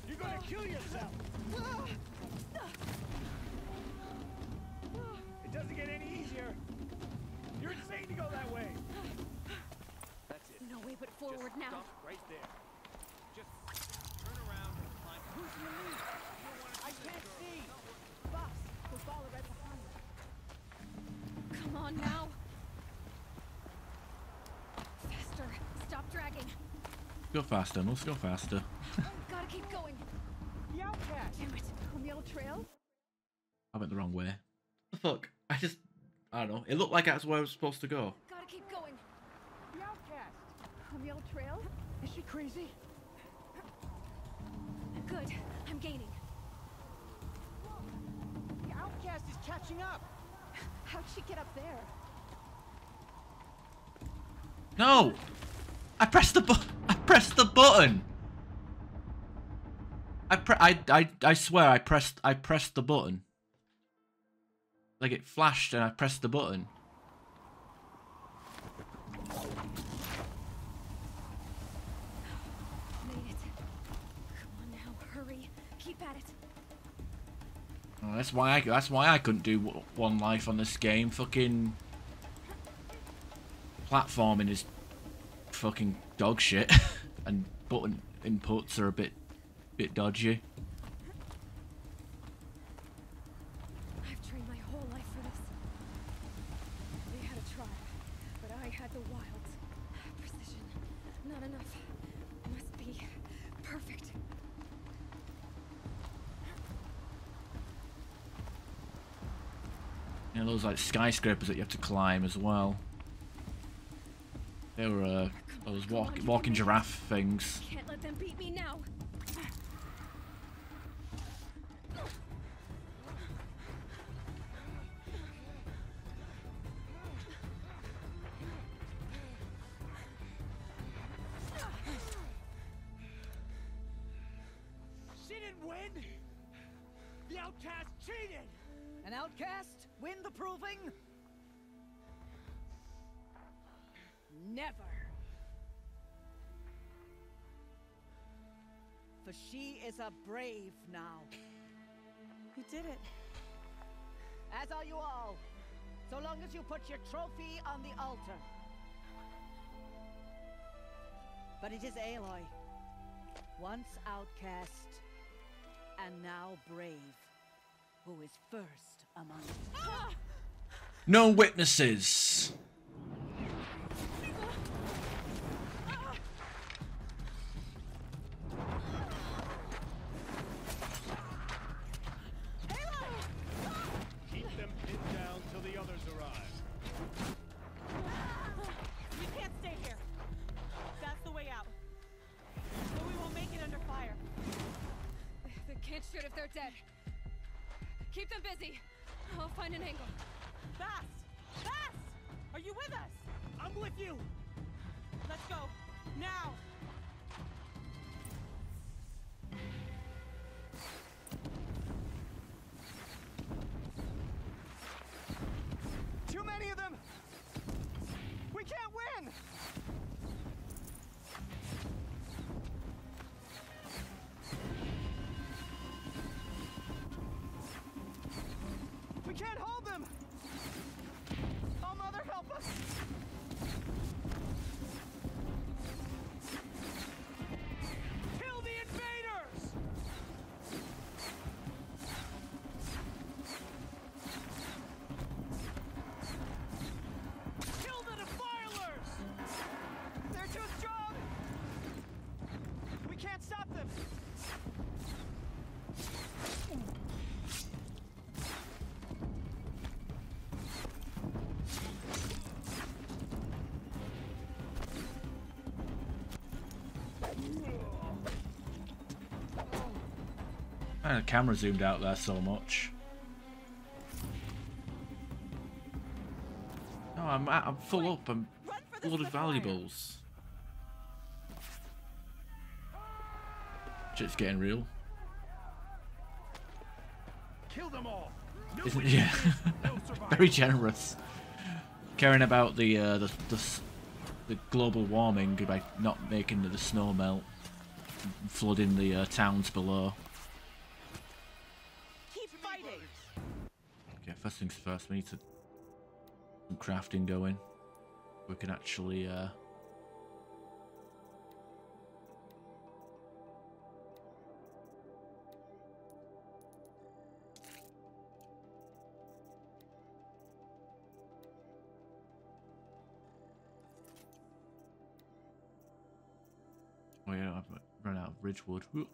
You're gonna kill yourself! It doesn't get any easier. You're insane to go that way. That's it. No way but forward. Just now. Stop right there. Just turn around and climb. Who's in the lead? I can't see! Boss, the ball right behind me. Come on now. Faster. Stop dragging. Go faster. Let's go faster. Gotta keep going. The outcast! Damn it. On the old trail? I went the wrong way. The fuck? I don't know. It looked like that's where I was supposed to go. Gotta keep going. The outcast! On the old trail? Is she crazy? Good. I'm gaining. The outcast is catching up! How'd she get up there? No! I pressed the button. I swear I pressed the button. Like it flashed and I pressed the button. Made it. Come on now, hurry. Keep at it. Oh, that's why I couldn't do one life on this game. Fucking platforming is fucking dog shit, and button inputs are a bit dodgy. I've trained my whole life for this. They had a tribe, but I had the wilds. Precision, not enough. Must be perfect. You know, those like skyscrapers that you have to climb as well. They were those walking giraffe things. Can't let them beat me now. She didn't win! The outcast cheated! An outcast win the proving? Never. For she is a brave now. You did it. As are you all. So long as you put your trophy on the altar. But it is Aloy. Once outcast, and now brave, who is first among us. No witnesses. Keep them pinned down till the others arrive. You can't stay here. That's the way out. But we won't make it under fire. They can't shoot if they're dead. Keep them busy. I'll find an angle. Fast! Fast! Are you with us? I'm with you! Let's go. Now! Too many of them! We can't win! We can't hold them! Oh, Mother, help us! Kill the invaders! Kill the defilers! They're too strong! We can't stop them! And the camera zoomed out there so much. No, I'm full up. I'm full of valuables. Shit's getting real. Kill them all. Isn't it? Yeah. Very generous. Caring about the global warming by not making the snow melt, flooding the towns below. Keep fighting. Okay, first things first. We need to some crafting going. We can actually. Oh yeah, I've run out of Ridgewood. Whoop.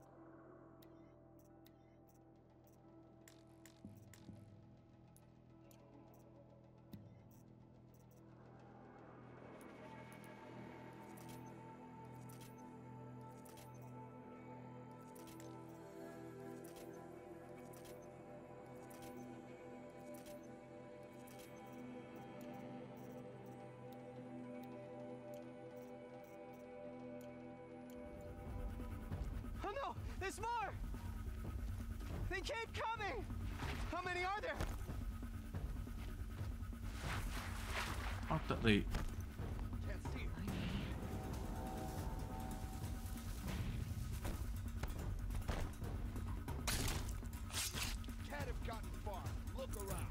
Oh no! There's more! They keep coming! How many are there? How that they? Can't see it. Can't have gotten far. Look around.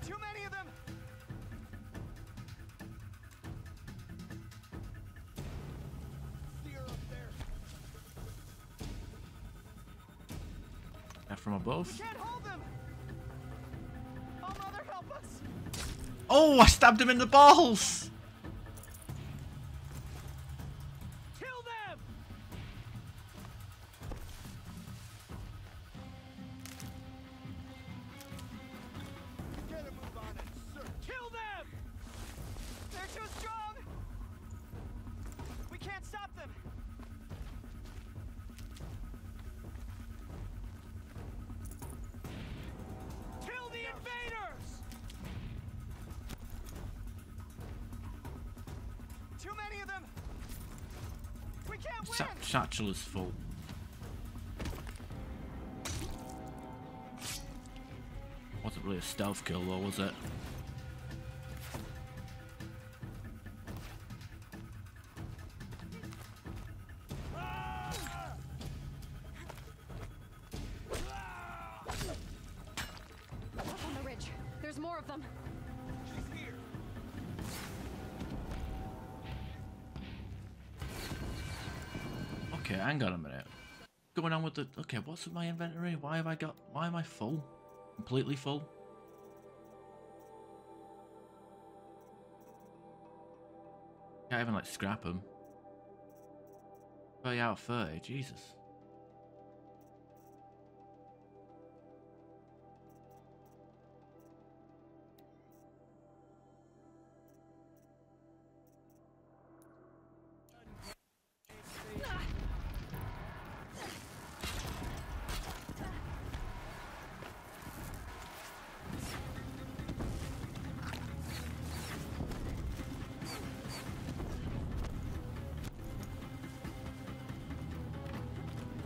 Too many of them! See her up there. From above. We can't hold them! Oh, Mother, help us! Oh, I stabbed him in the balls. Kill them! Get a move on it, sir. Kill them! They're too strong! We can't stop them! Kill the invaders! Too many of them! We can't win! Satchel is full. Wasn't really a stealth kill though, was it? Up on the ridge. There's more of them. She's here! Okay, hang on a minute. Going on with the... Okay, what's with my inventory? Why have I got... Why am I full? Completely full? Can't even, like, scrap them. 30 out of 30, Jesus.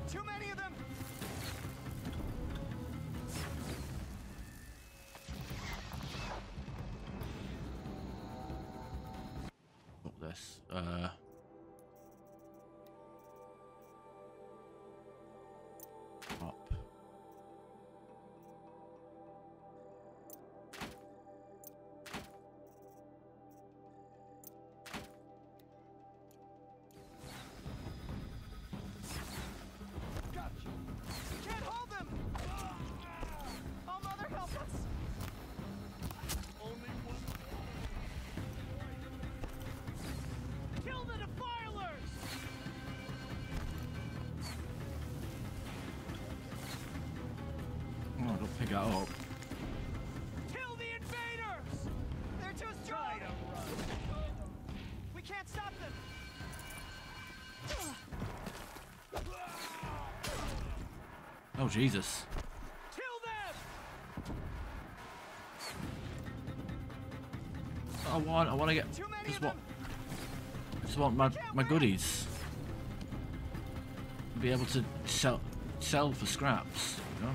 Too many of them! Got this. Up. Got you! We can't hold them! Oh, Mother, help us! Only one. Kill the Oh Jesus! I want to get. Just want my goodies. Be able to sell for scraps, you know.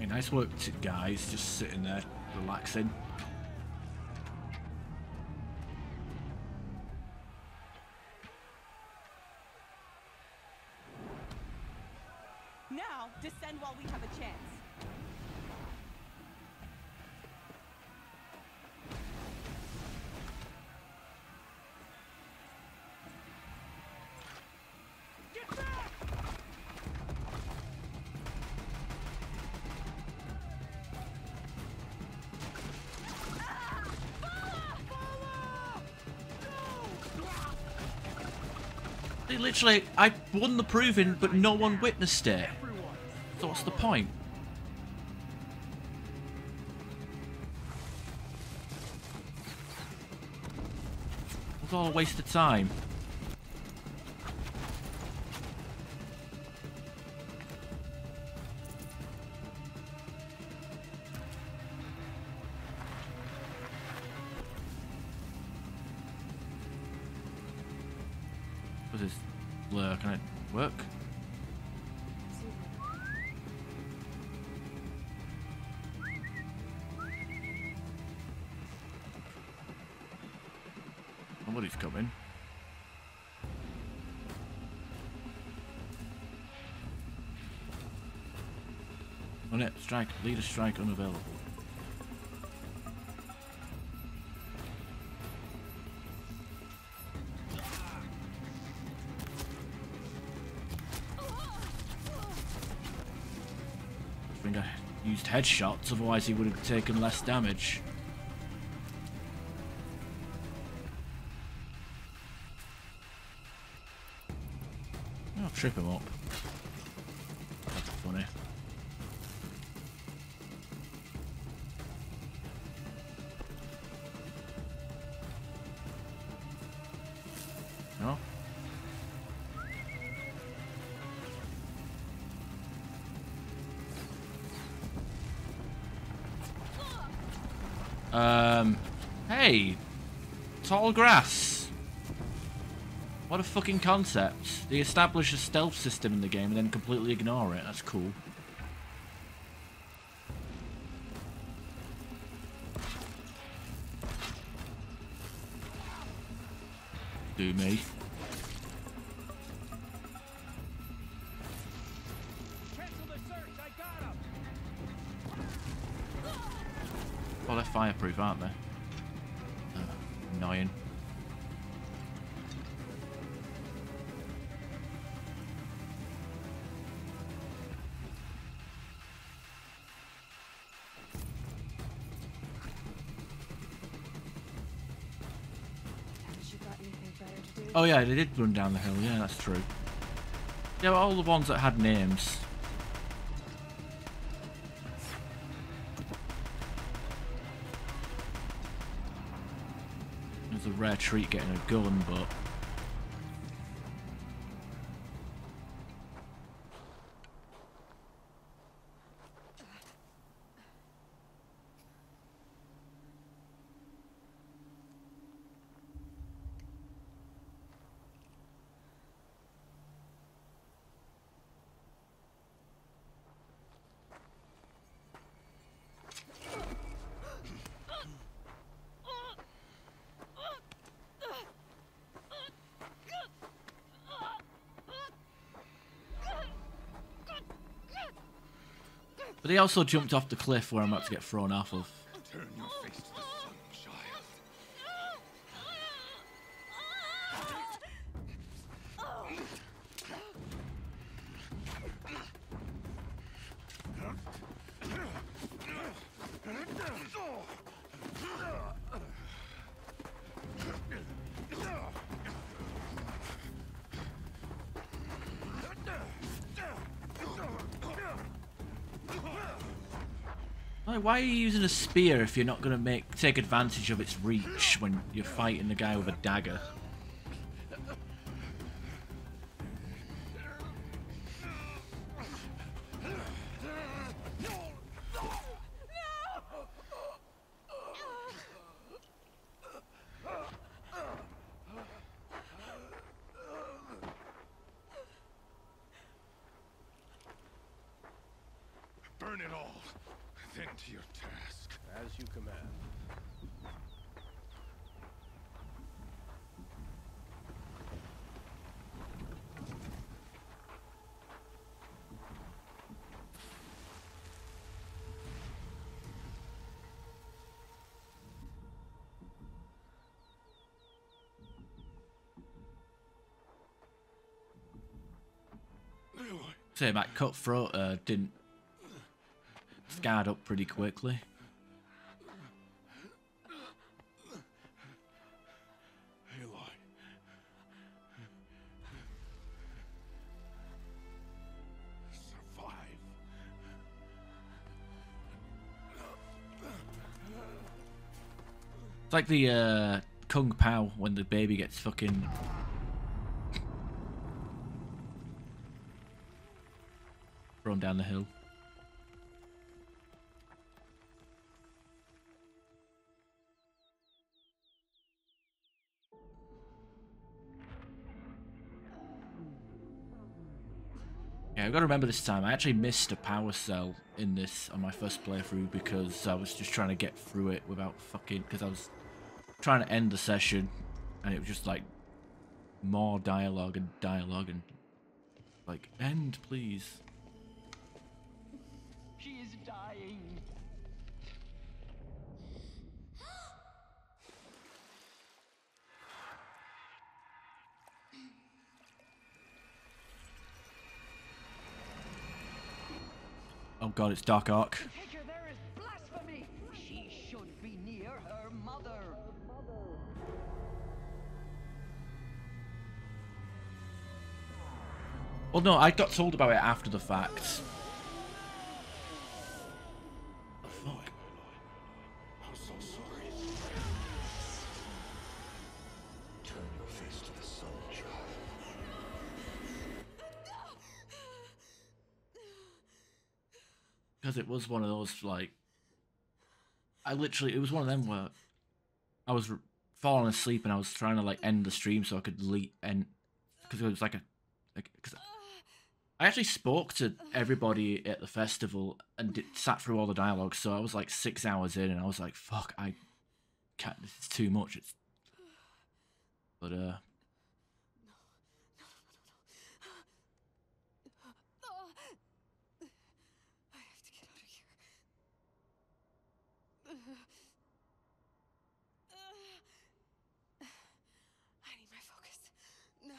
Nice work, guys, just sitting there, relaxing. Now, descend while we have a chance. Literally, I won the proving, but no one witnessed it. So what's the point? It was all a waste of time. What's this? Blur, can it work? Somebody's coming. On it, strike, leader strike unavailable. I think I used headshots, otherwise he would have taken less damage. I'll trip him up. That's funny. No? Hey! Tall grass! What a fucking concept. They establish a stealth system in the game and then completely ignore it. That's cool. Do me. Oh, they're fireproof, aren't they? Annoying. Oh yeah, they did run down the hill. Yeah, that's true. Yeah, but all the ones that had names. It's a rare treat getting a gun, but... But he also jumped off the cliff where I'm about to get thrown off of. Turn your face to the sun, child. Like, why are you using a spear if you're not going to take advantage of its reach when you're fighting the guy with a dagger? Burn it all, then to your task. As you command. Say that cutthroat didn't scarred up pretty quickly. Aloy. Survive. It's like the Kung Pao when the baby gets fucking thrown down the hill. Yeah, I've got to remember this time. I actually missed a power cell in this on my first playthrough because I was just trying to get through it without fucking... Because I was trying to end the session and it was just like more dialogue and like, end please. She is dying. Oh god, it's Dark Ark. Take her there is blasphemy. She should be near her mother. Well, no, I got told about it after the fact. I'm so sorry. Turn your face to the sun, child. Because it was one of those, like... it was one of them where I was falling asleep and I was trying to, like, end the stream so I could end... Because it was like a... Cause I actually spoke to everybody at the festival and sat through all the dialogue, so I was like 6 hours in and I was like, fuck, I can't, this is too much. But I have to get out of here. I need my focus. No.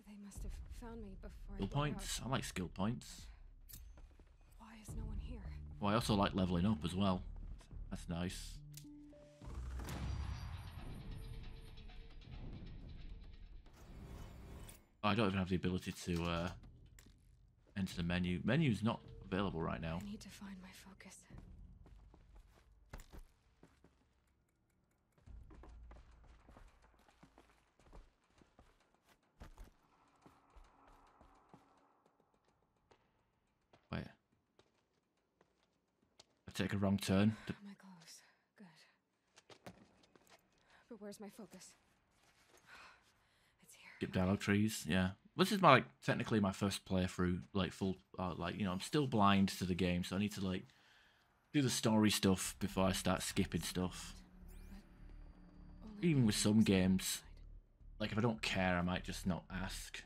They must have found me before skill I got points. out. I like skill points. Why is no one here? Well, I also like leveling up as well. That's nice. I don't even have the ability to enter the menu. Menu's not available right now. I need to find my focus. Wait. I take a wrong turn. My clothes. Good. But where's my focus? It's here. Skip dialogue trees, yeah. This is my, like, technically my first playthrough, like, full, like, you know, I'm still blind to the game, so I need to, like, do the story stuff before I start skipping stuff. Even with some games, like, if I don't care, I might just not ask.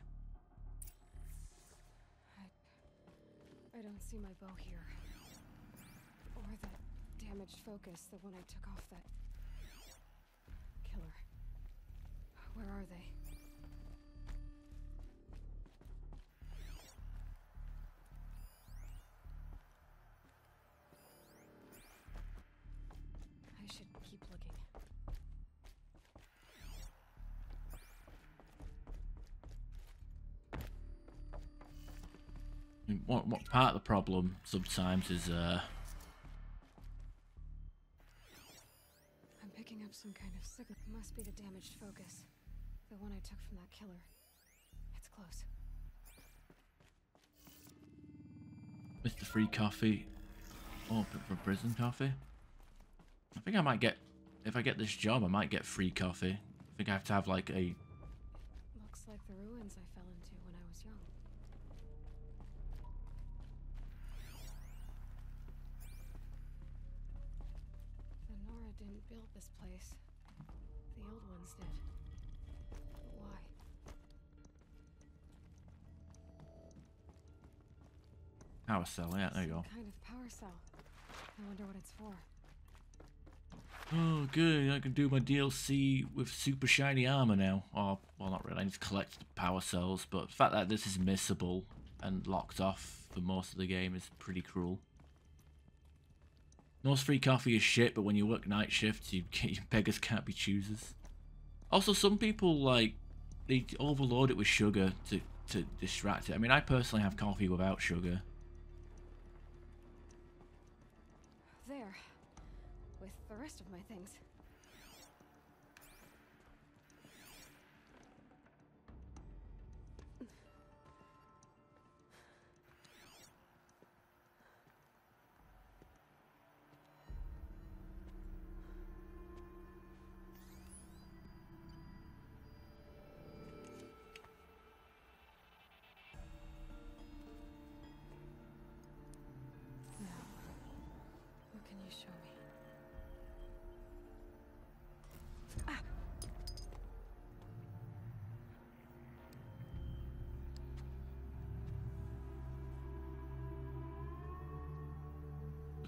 I don't see my bow here. Or the damaged focus, the one I took off that killer. Where are they? I should keep What part of the problem sometimes is I'm picking up some kind of signal. Must be the damaged focus. The one I took from that killer. It's close. Mr. Free Coffee. Oh, for prison coffee? I think I might get, if I get this job, I might get free coffee. I think I have to have like a... Looks like the ruins I fell into when I was young. The Nora didn't build this place. The old ones did. But why? Power cell, yeah, there you go. Some kind of power cell. I wonder what it's for. Oh, good, I can do my DLC with super shiny armor now. Oh, well, not really, I need to collect the power cells, but the fact that this is missable and locked off for most of the game is pretty cruel. Most free coffee is shit, but when you work night shifts, you beggars can't be choosers. Also, some people, like, they overload it with sugar to distract it. I mean, I personally have coffee without sugar. There. With the rest of my things. Now, what can you show me?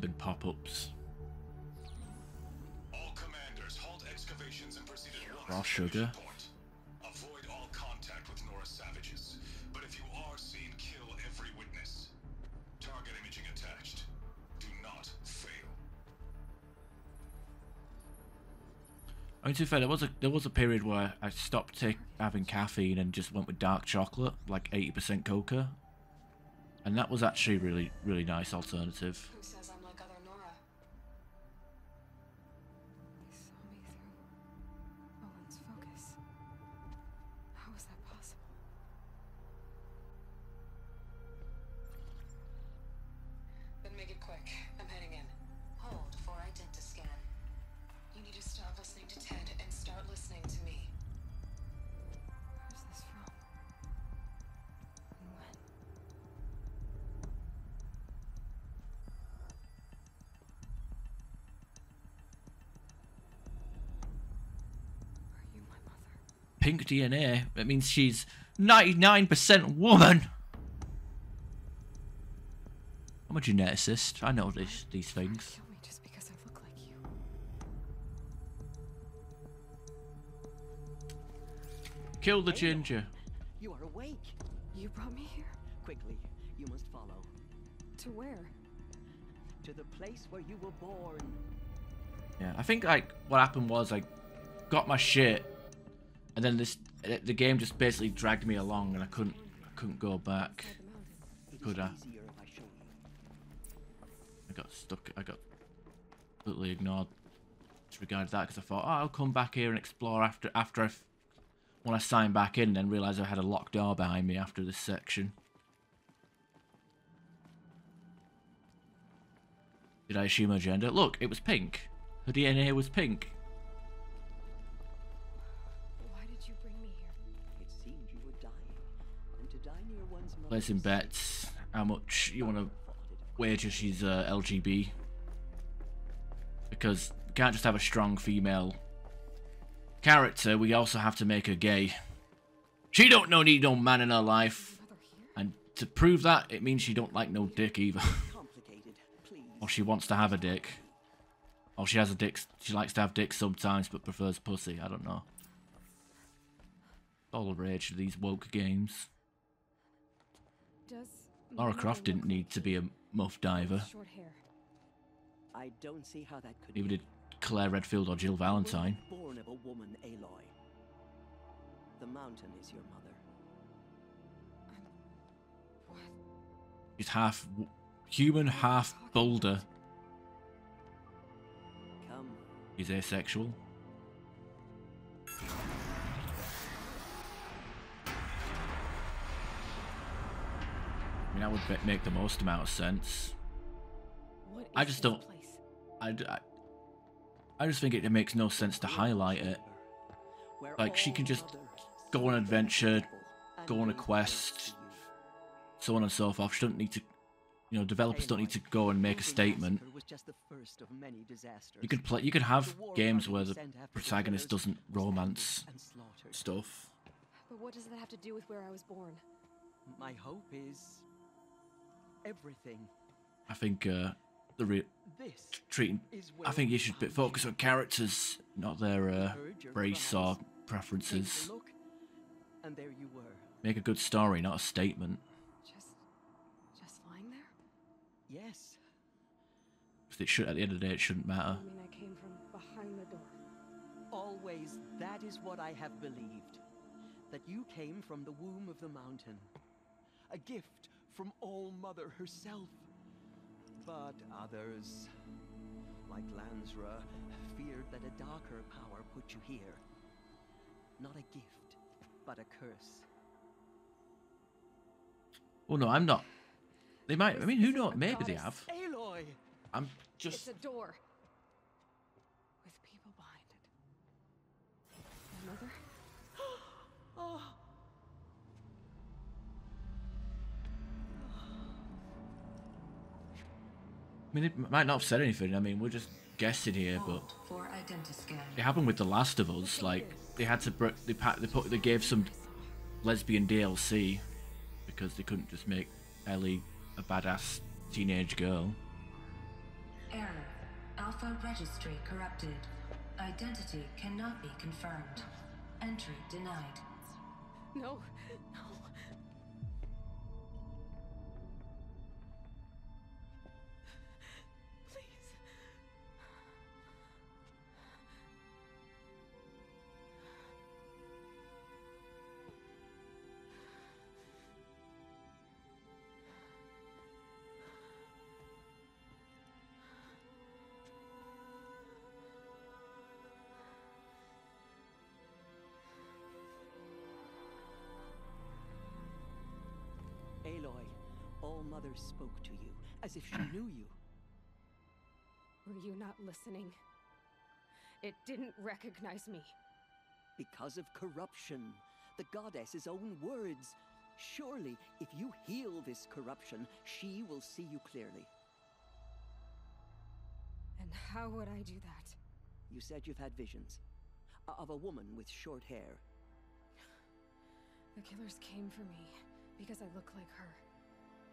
Been pop-ups. All commanders, halt excavations and proceed at once Raw to sugar. the point. Avoid all contact with Nora savages. But if you are seen, kill every witness. Target imaging attached. Do not fail. I mean, to be fair, there was a period where I stopped having caffeine and just went with dark chocolate, like 80% cocoa, and that was actually really nice alternative. Who says I'm like other Nora? They saw me through Owen's focus. How is that possible? Then make it quick. I'm heading in. Hold for identiscan. You need to stop listening to Ted and start listening to me. Where's this from? And when? Are you my mother? Pink DNA. That means she's 99% woman. I'm a geneticist. I know these things. Kill me just because I look like you. Kill the ginger. You are awake. You brought me here? Quickly, you must follow. To where? To the place where you were born. Yeah, I think like what happened was I got my shit, and then the game just basically dragged me along, and I couldn't go back. Could I? Easier if I show you. I got stuck. I got completely ignored disregarded that because I thought, oh, I'll come back here and explore after when I signed back in, and then realised I had a locked door behind me after this section. Did I assume her gender? Look, it was pink. Her DNA was pink. Why did you bring me here? It seemed you were dying, and to die near one's mother. Placing bets. How much you want to wager she's LGB? Because we can't just have a strong female character. We also have to make her gay. She don't need no man in her life, and to prove that, it means she don't like no dick either. Or she wants to have a dick. Or she has a dick. She likes to have dick sometimes, but prefers pussy. I don't know. All the rage of these woke games. Does Lara Croft didn't need to be a muff diver. short hair? I don't see how that could Neither be. did Claire Redfield or Jill Valentine. You were born of a woman, Aloy. The mountain is your mother. He's half human, half boulder. Come. He's asexual. I mean, that would make the most amount of sense. I just don't. I just think it makes no sense to highlight it. Like, she can just go on an adventure, go on a quest, so on and so forth. She don't need to, you know, developers don't need to go and make a statement. You could have games where the protagonist doesn't romance stuff. But what does that have to do with where I was born? My hope is everything. I think I think you should focus on characters, not their race or preferences. And there you were. Make a good story, not a statement. Just lying there? Yes. It should, at the end of the day, it shouldn't matter. You mean I came from behind the door? Always, that is what I have believed. That you came from the womb of the mountain. A gift from All-Mother herself. But others, like Lansra, feared that a darker power put you here. Not a gift, but a curse. Well, no, I'm not. They might. I mean, who knows? Maybe they have. Aloy! I'm just. It's a door. With people behind it. My mother? Oh. I mean, it might not have said anything. I mean, we're just guessing here, but it happened with The Last of Us. Like, they had to they gave some lesbian DLC because they couldn't just make Ellie a badass teenage girl. Error. Alpha registry corrupted. Identity cannot be confirmed. Entry denied. No, no. Aloy, All-Mother spoke to you, as if she knew you. Were you not listening? It didn't recognize me. Because of corruption. The goddess's own words. Surely, if you heal this corruption, she will see you clearly. And how would I do that? You said you've had visions. Of a woman with short hair. The killers came for me. Because I look like her.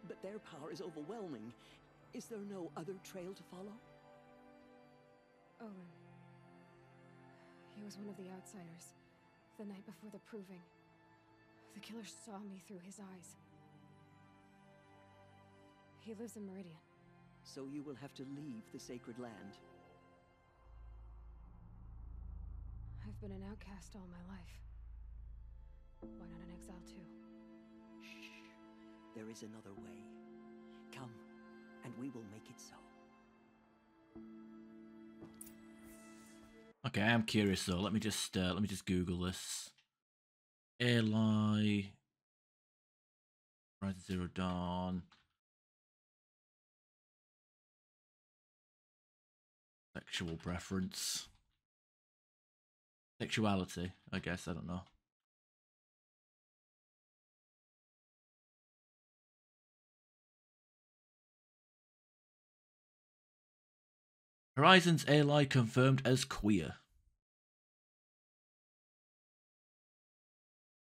But their power is overwhelming. Is there no other trail to follow? Owen. He was one of the outsiders. The night before the proving. The killer saw me through his eyes. He lives in Meridian. So you will have to leave the sacred land. I've been an outcast all my life. Why not an exile too? There is another way. Come, and we will make it so. Okay, I am curious though. Let me just Google this. Aloy, Horizon Zero Dawn, sexual preference, sexuality. I guess, I don't know. Horizon's Aloy confirmed as queer.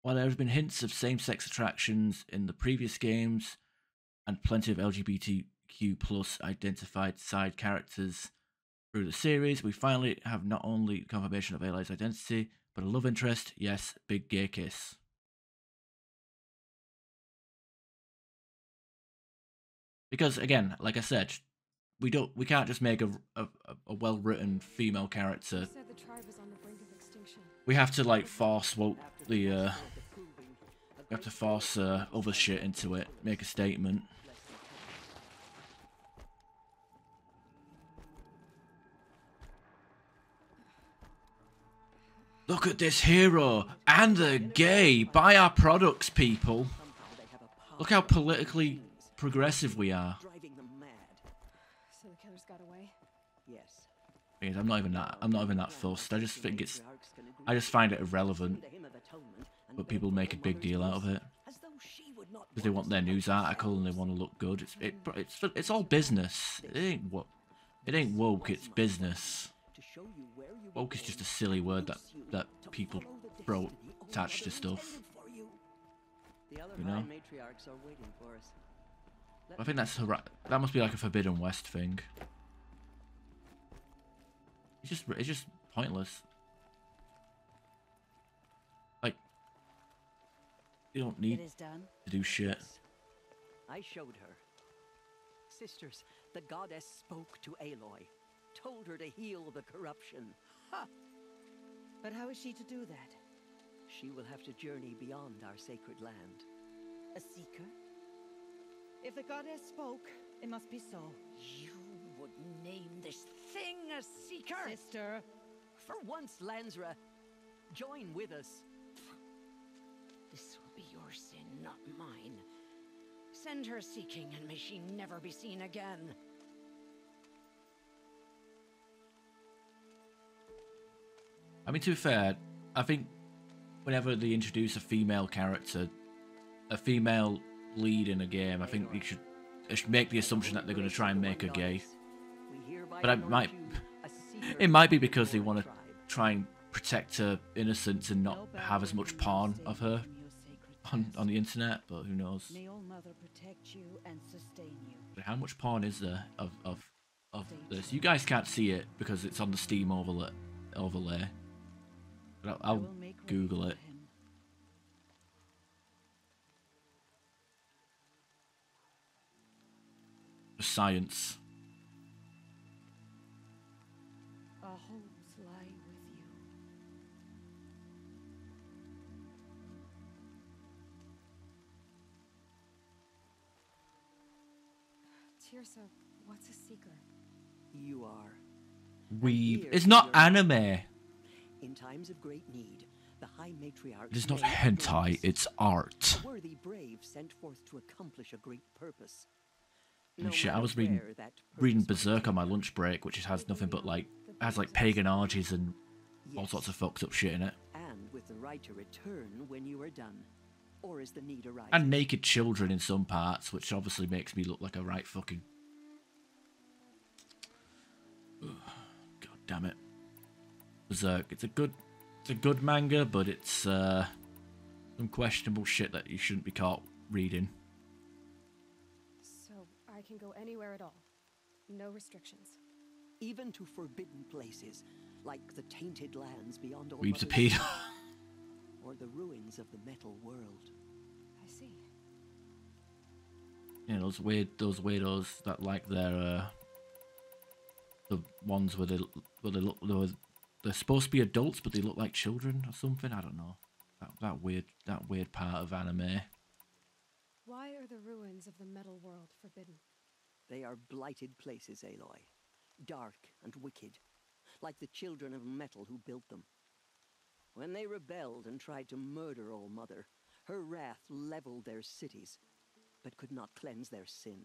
While there have been hints of same-sex attractions in the previous games, and plenty of LGBTQ+ identified side characters through the series, we finally have not only confirmation of Aloy's identity, but a love interest. Yes, big gay kiss. Because again, like I said, we can't just make a well-written female character. Said the tribe is on the brink of extinction. We have to like force we have to force other shit into it, make a statement. Look at this hero, and they're gay. Buy our products, people. Look how politically progressive we are. Driving them mad. So the killers got away? Yes. Because I'm not even that fussed. I just find it irrelevant. But people make a big deal out of it. Because they want their news article and they want to look good. It's all business. It ain't woke, it's business. Woke is just a silly word that people throw attached to stuff. You know? I think that must be like a Forbidden West thing. It's just pointless. Like, you don't need to do shit. I showed her. Sisters, the goddess spoke to Aloy, told her to heal the corruption. Ha! But how is she to do that? She will have to journey beyond our sacred land. A seeker? If the goddess spoke, it must be so. You would name this thing a seeker? Sister! For once, Lansra, join with us. This will be your sin, not mine. Send her seeking, and may she never be seen again. I mean, to be fair, I think whenever they introduce a female character, a female lead in a game, I think you should make the assumption that they're going to try and make her gay. But it might be because they want to try and protect her innocence and not have as much porn of her on the internet, but who knows? May All Mother protect you and sustain you. But how much porn is there of this? You guys can't see it because it's on the Steam overlay. But I'll Google it. For science. Our hopes lie with you. Tirsa, what's a seeker? You are. It's not anime. In times of great need, the High Matriarch. It is not hentai, it's art. A worthy brave sent forth to accomplish a great purpose. And shit, I was reading Berserk on my lunch break, which has nothing but has pagan orgies and all sorts of fucked up shit in it. And with the right to return when you are done, or as the need arises. And naked children in some parts, which obviously makes me look like a right fucking. Ugh, God damn it. Berserk. It's a good manga, but it's some questionable shit that you shouldn't be caught reading. So I can go anywhere at all. No restrictions. Even to forbidden places, like the tainted lands beyond all Weeb's a Mother's pedo. Sea, or the ruins of the metal world. I see. Yeah, those weirdos that like their the ones where they're supposed to be adults but they look like children or something. I don't know. That weird part of anime. Why are the ruins of the metal world forbidden? They are blighted places, Aloy. Dark and wicked, like the children of metal who built them. When they rebelled and tried to murder All Mother, her wrath leveled their cities, but could not cleanse their sin.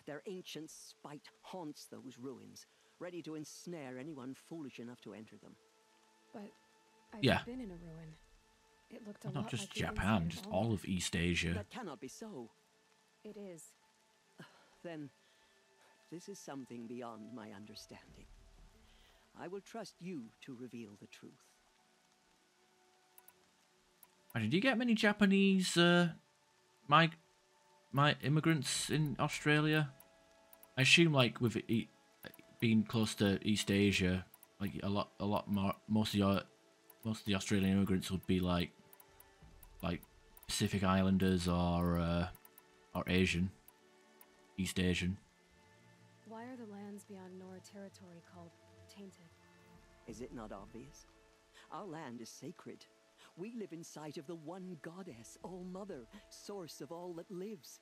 Their ancient spite haunts those ruins, ready to ensnare anyone foolish enough to enter them. But I've Yeah. been in a ruin. It looked a Not lot just like the Japan, inside just of all of East Asia. That cannot be so. It is. Then, this is something beyond my understanding. I will trust you to reveal the truth. Did you get many Japanese my immigrants in Australia? I assume with it being close to East Asia, a lot more. Most of the Australian immigrants would be like Pacific Islanders or Asian, East Asian. Why are the lands beyond Nora territory called tainted? Is it not obvious? Our land is sacred. We live in sight of the one goddess, All Mother, source of all that lives.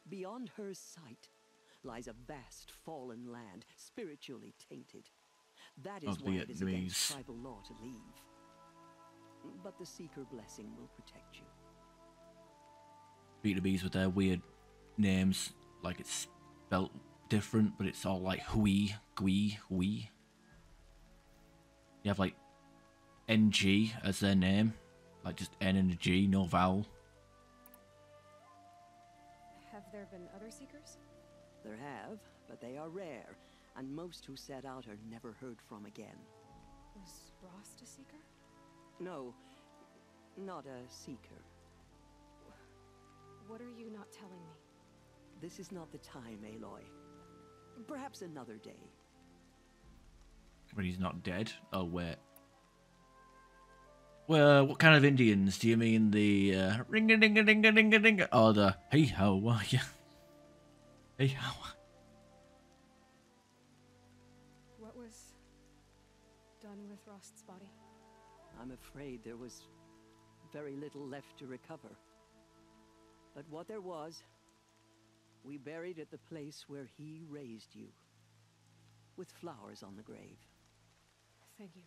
Beyond her sight lies a vast fallen land, spiritually tainted. That is why it is against tribal law to leave. But the Seeker blessing will protect you. Vietnamese with their weird names, like it's spelt different, but it's all like Hui, Gui, Hui. You have like NG as their name, like just N and a G, no vowel. Have there been other Seekers? There have, but they are rare, and most who set out are never heard from again. Was Rost a Seeker? No, not a Seeker. What are you not telling me? This is not the time, Aloy. Perhaps another day. But he's not dead? Oh, wait. Well, what kind of Indians? Do you mean the ring-a-ding-a-ding-a-ding-a-ding? Or the hey, how are you? Hey, how? What was done with Rost's body? I'm afraid there was very little left to recover. But what there was, we buried at the place where he raised you, with flowers on the grave. Thank you.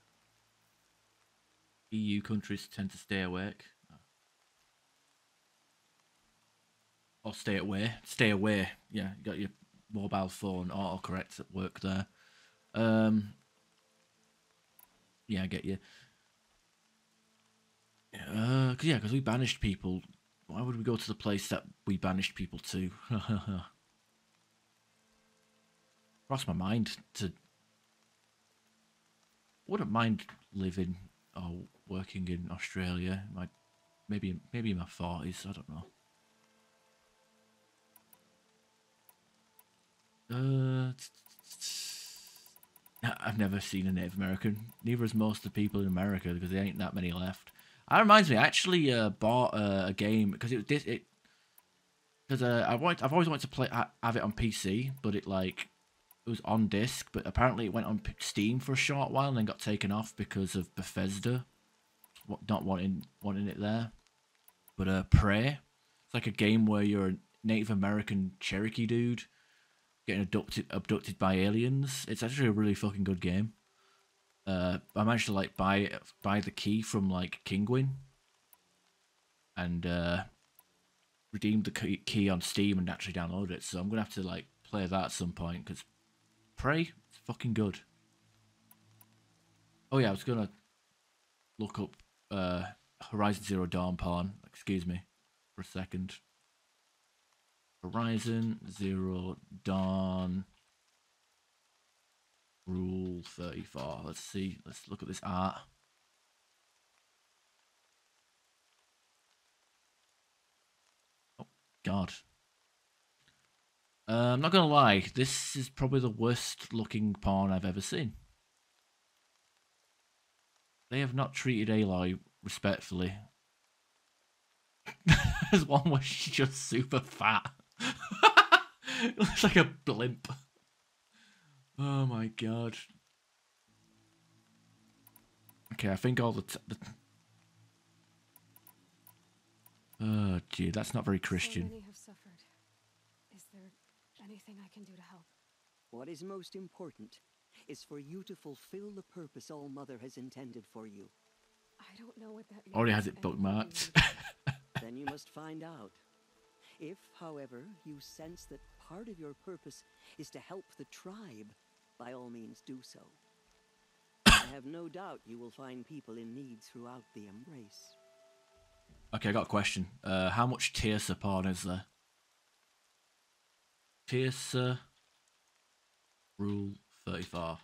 EU countries tend to stay awake. Or stay away. Stay away. Yeah, you got your mobile phone autocorrect at work there. Yeah, I get you. Because we banished people. Why would we go to the place that we banished people to? Crossed my mind to... Wouldn't mind living or working in Australia. Maybe in my 40s, I don't know. I've never seen a Native American. Neither has most of the people in America, because there ain't that many left. That reminds me, I actually bought a game because I've always wanted to have it on PC, but it was on disc, but apparently it went on Steam for a short while and then got taken off because of Bethesda not wanting it there. But Prey, it's like a game where you're a Native American Cherokee dude getting abducted by aliens. It's actually a really fucking good game. I managed to buy the key from Kinguin and redeemed the key on Steam and actually download it. So I'm gonna have to play that at some point because Prey is fucking good. Oh yeah, I was gonna look up Horizon Zero Dawn porn. Excuse me for a second. Horizon Zero Dawn Rule 34. Let's see. Let's look at this art. Oh, God. I'm not gonna lie. This is probably the worst looking porn I've ever seen. They have not treated Aloy respectfully. There's one where she's just super fat. It looks like a blimp. Oh my God. Okay, I think all the oh gee, that's not very Christian. So many have suffered. Is there anything I can do to help? What is most important is for you to fulfill the purpose All Mother has intended for you. I don't know what that means. Already has it bookmarked. Then you must find out. If, however, you sense that part of your purpose is to help the tribe, by all means do so. I have no doubt you will find people in need throughout the Embrace. Okay, I got a question. How much Teersa porn is there? Teersa Rule 34.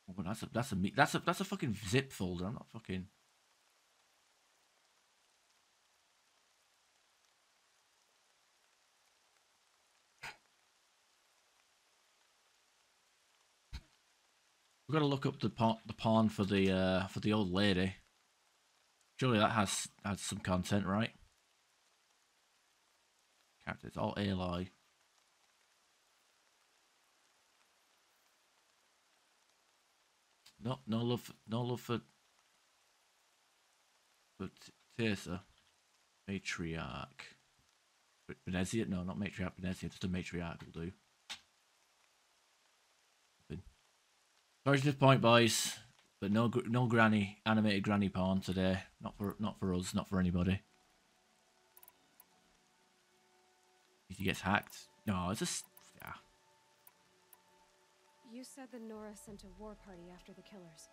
Oh, that's a fucking zip folder. I'm not fucking. We've got to look up the porn for the old lady. Surely that has some content, right? Characters, all Aloy. No love for Teersa. Matriarch. Benezia? No, not Matriarch Benezia, just a Matriarch will do. Sorry to disappoint, boys, but no granny, animated granny porn today. Not for us, not for anybody. He gets hacked. No, it's just yeah. You said that Nora sent a war party after the killers.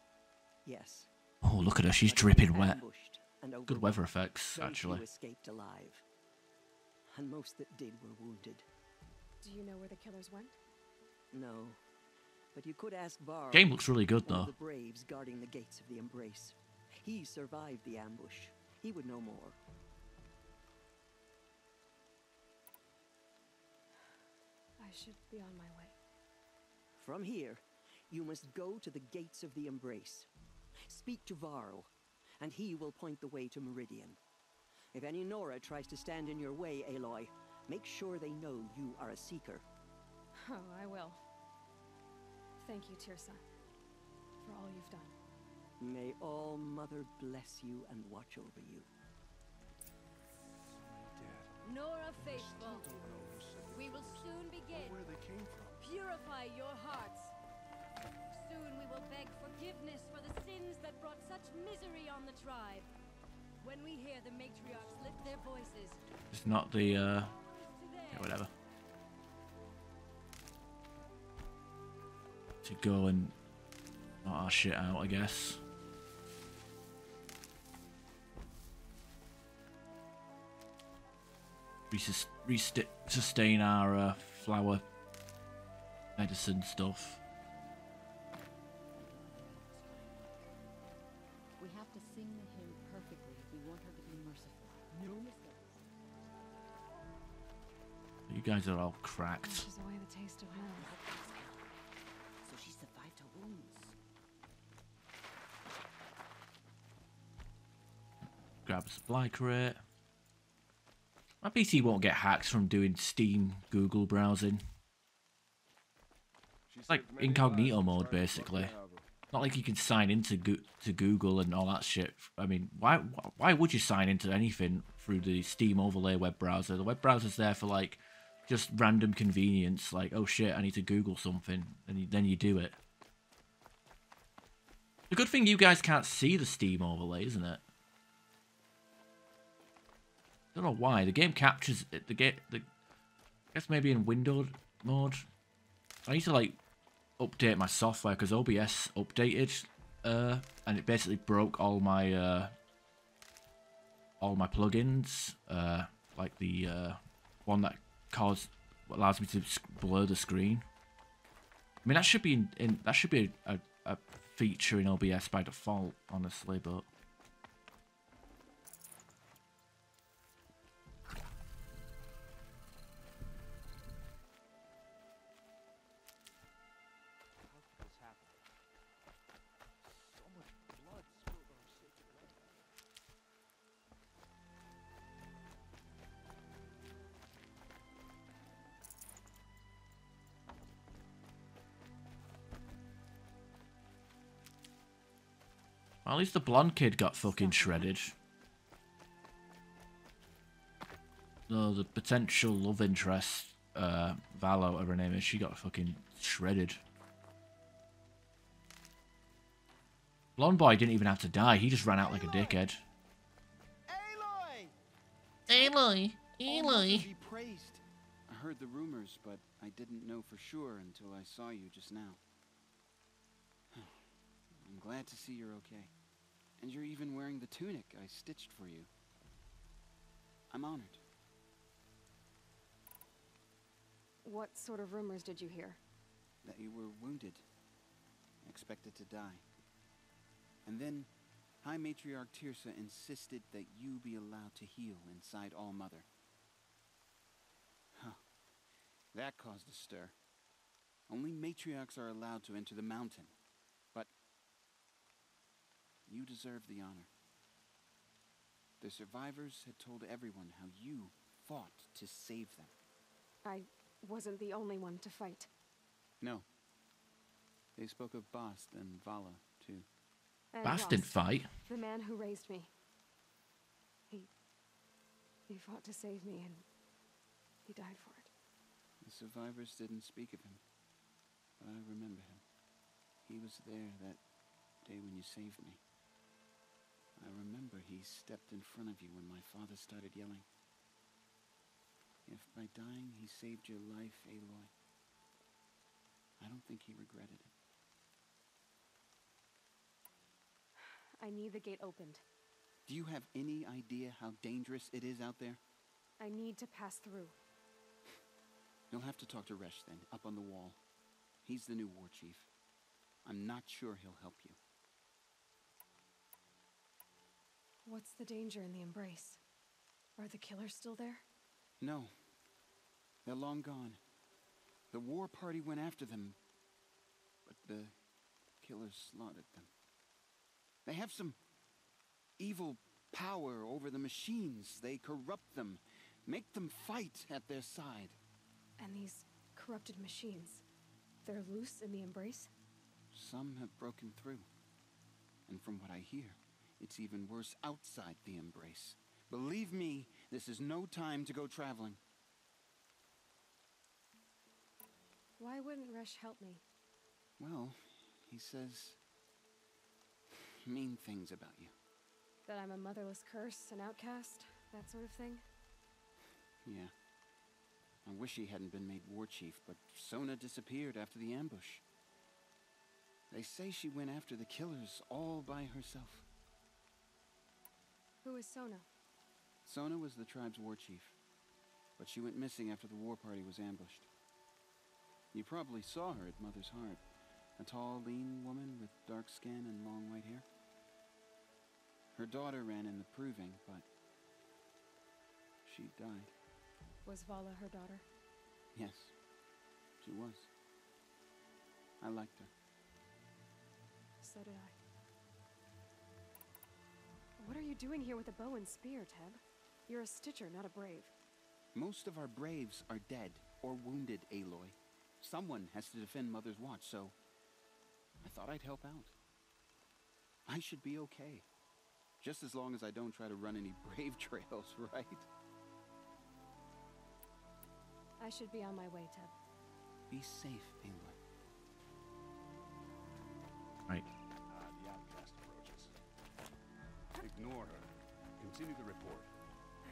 Yes. Oh, look at her. She's dripping wet. Good weather effects, Very actually. few escaped alive, and most that did were wounded. Do you know where the killers went? No, but you could ask Varl. Game looks really good, one of though. the braves guarding the gates of the Embrace. He survived the ambush. He would know more. I should be on my way. From here, you must go to the gates of the Embrace. Speak to Varl, and he will point the way to Meridian. If any Nora tries to stand in your way, Aloy, make sure they know you are a seeker. Oh, I will. Thank you, Tirsa, for all you've done. May All Mother bless you and watch over you. Nora faithful, we will soon begin. Where they came from. Purify your hearts. Soon we will beg forgiveness for the sins that brought such misery on the tribe. When we hear the matriarchs lift their voices. It's not the yeah, whatever. To go and sort our shit out, I guess. Sustain our flower medicine stuff. We have to sing the hymn perfectly if we want her to be merciful. No mistakes. You guys are all cracked. Washes away the taste of hell. So she survived her wounds. Grab a supply crate. My PC won't get hacked from doing Steam Google browsing. It's like incognito mode, basically. Not like you can sign into Google and all that shit. I mean, why would you sign into anything through the Steam overlay web browser? The web browser's there for like just random convenience. Like, oh shit, I need to Google something, and then you do it. The good thing you guys can't see the Steam overlay, isn't it? I don't know why. The game captures it. I guess maybe in windowed mode. I need to like update my software because OBS updated, and it basically broke all my plugins. Like the one that allows me to blur the screen. I mean, that should be that should be a feature in OBS by default, honestly, but. Well, at least the blonde kid got fucking shredded. No, the potential love interest, Vala, whatever her name is, she got fucking shredded. Blonde boy didn't even have to die, he just ran out like a dickhead. Aloy! Aloy! Be praised. I heard the rumors, but I didn't know for sure until I saw you just now. I'm glad to see you're okay. And you're even wearing the tunic I stitched for you. I'm honored. What sort of rumors did you hear? That you were wounded. Expected to die. And then, High Matriarch Tirsa insisted that you be allowed to heal inside All Mother. Huh. That caused a stir. Only matriarchs are allowed to enter the mountain. But you deserve the honor. The survivors had told everyone how you fought to save them. I wasn't the only one to fight. No. They spoke of Bast and Vala, too. And Bast didn't fight. The man who raised me. He fought to save me, and he died for it. The survivors didn't speak of him, but I remember him. He was there that day when you saved me. I remember he stepped in front of you when my father started yelling. If by dying he saved your life, Aloy, I don't think he regretted it. I need the gate opened. Do you have any idea how dangerous it is out there? I need to pass through. You'll have to talk to Resh then, up on the wall. He's the new war chief. I'm not sure he'll help you. What's the danger in the embrace? Are the killers still there? No. They're long gone. The war party went after them, but the killers slaughtered them. They have some evil power over the machines. They corrupt them, make them fight at their side. And these corrupted machines, they're loose in the embrace? Some have broken through. And from what I hear, it's even worse outside the embrace. Believe me, this is no time to go traveling. Why wouldn't Resh help me? Well, he says mean things about you. That I'm a motherless curse, an outcast, that sort of thing? Yeah. I wish he hadn't been made war chief, but Sona disappeared after the ambush. They say she went after the killers all by herself. Who is Sona? Sona was the tribe's war chief, but she went missing after the war party was ambushed. You probably saw her at Mother's Heart. A tall, lean woman with dark skin and long white hair. Her daughter ran in the proving, but she died. Was Vala her daughter? Yes, she was. I liked her. So did I. What are you doing here with a bow and spear, Teb? You're a Stitcher, not a Brave. Most of our Braves are dead or wounded, Aloy. Someone has to defend Mother's Watch, so I thought I'd help out. I should be okay. Just as long as I don't try to run any Brave trails, right? I should be on my way, Teb. Be safe, Aloy. Right. The outcast approaches. Ignore her. Continue the report.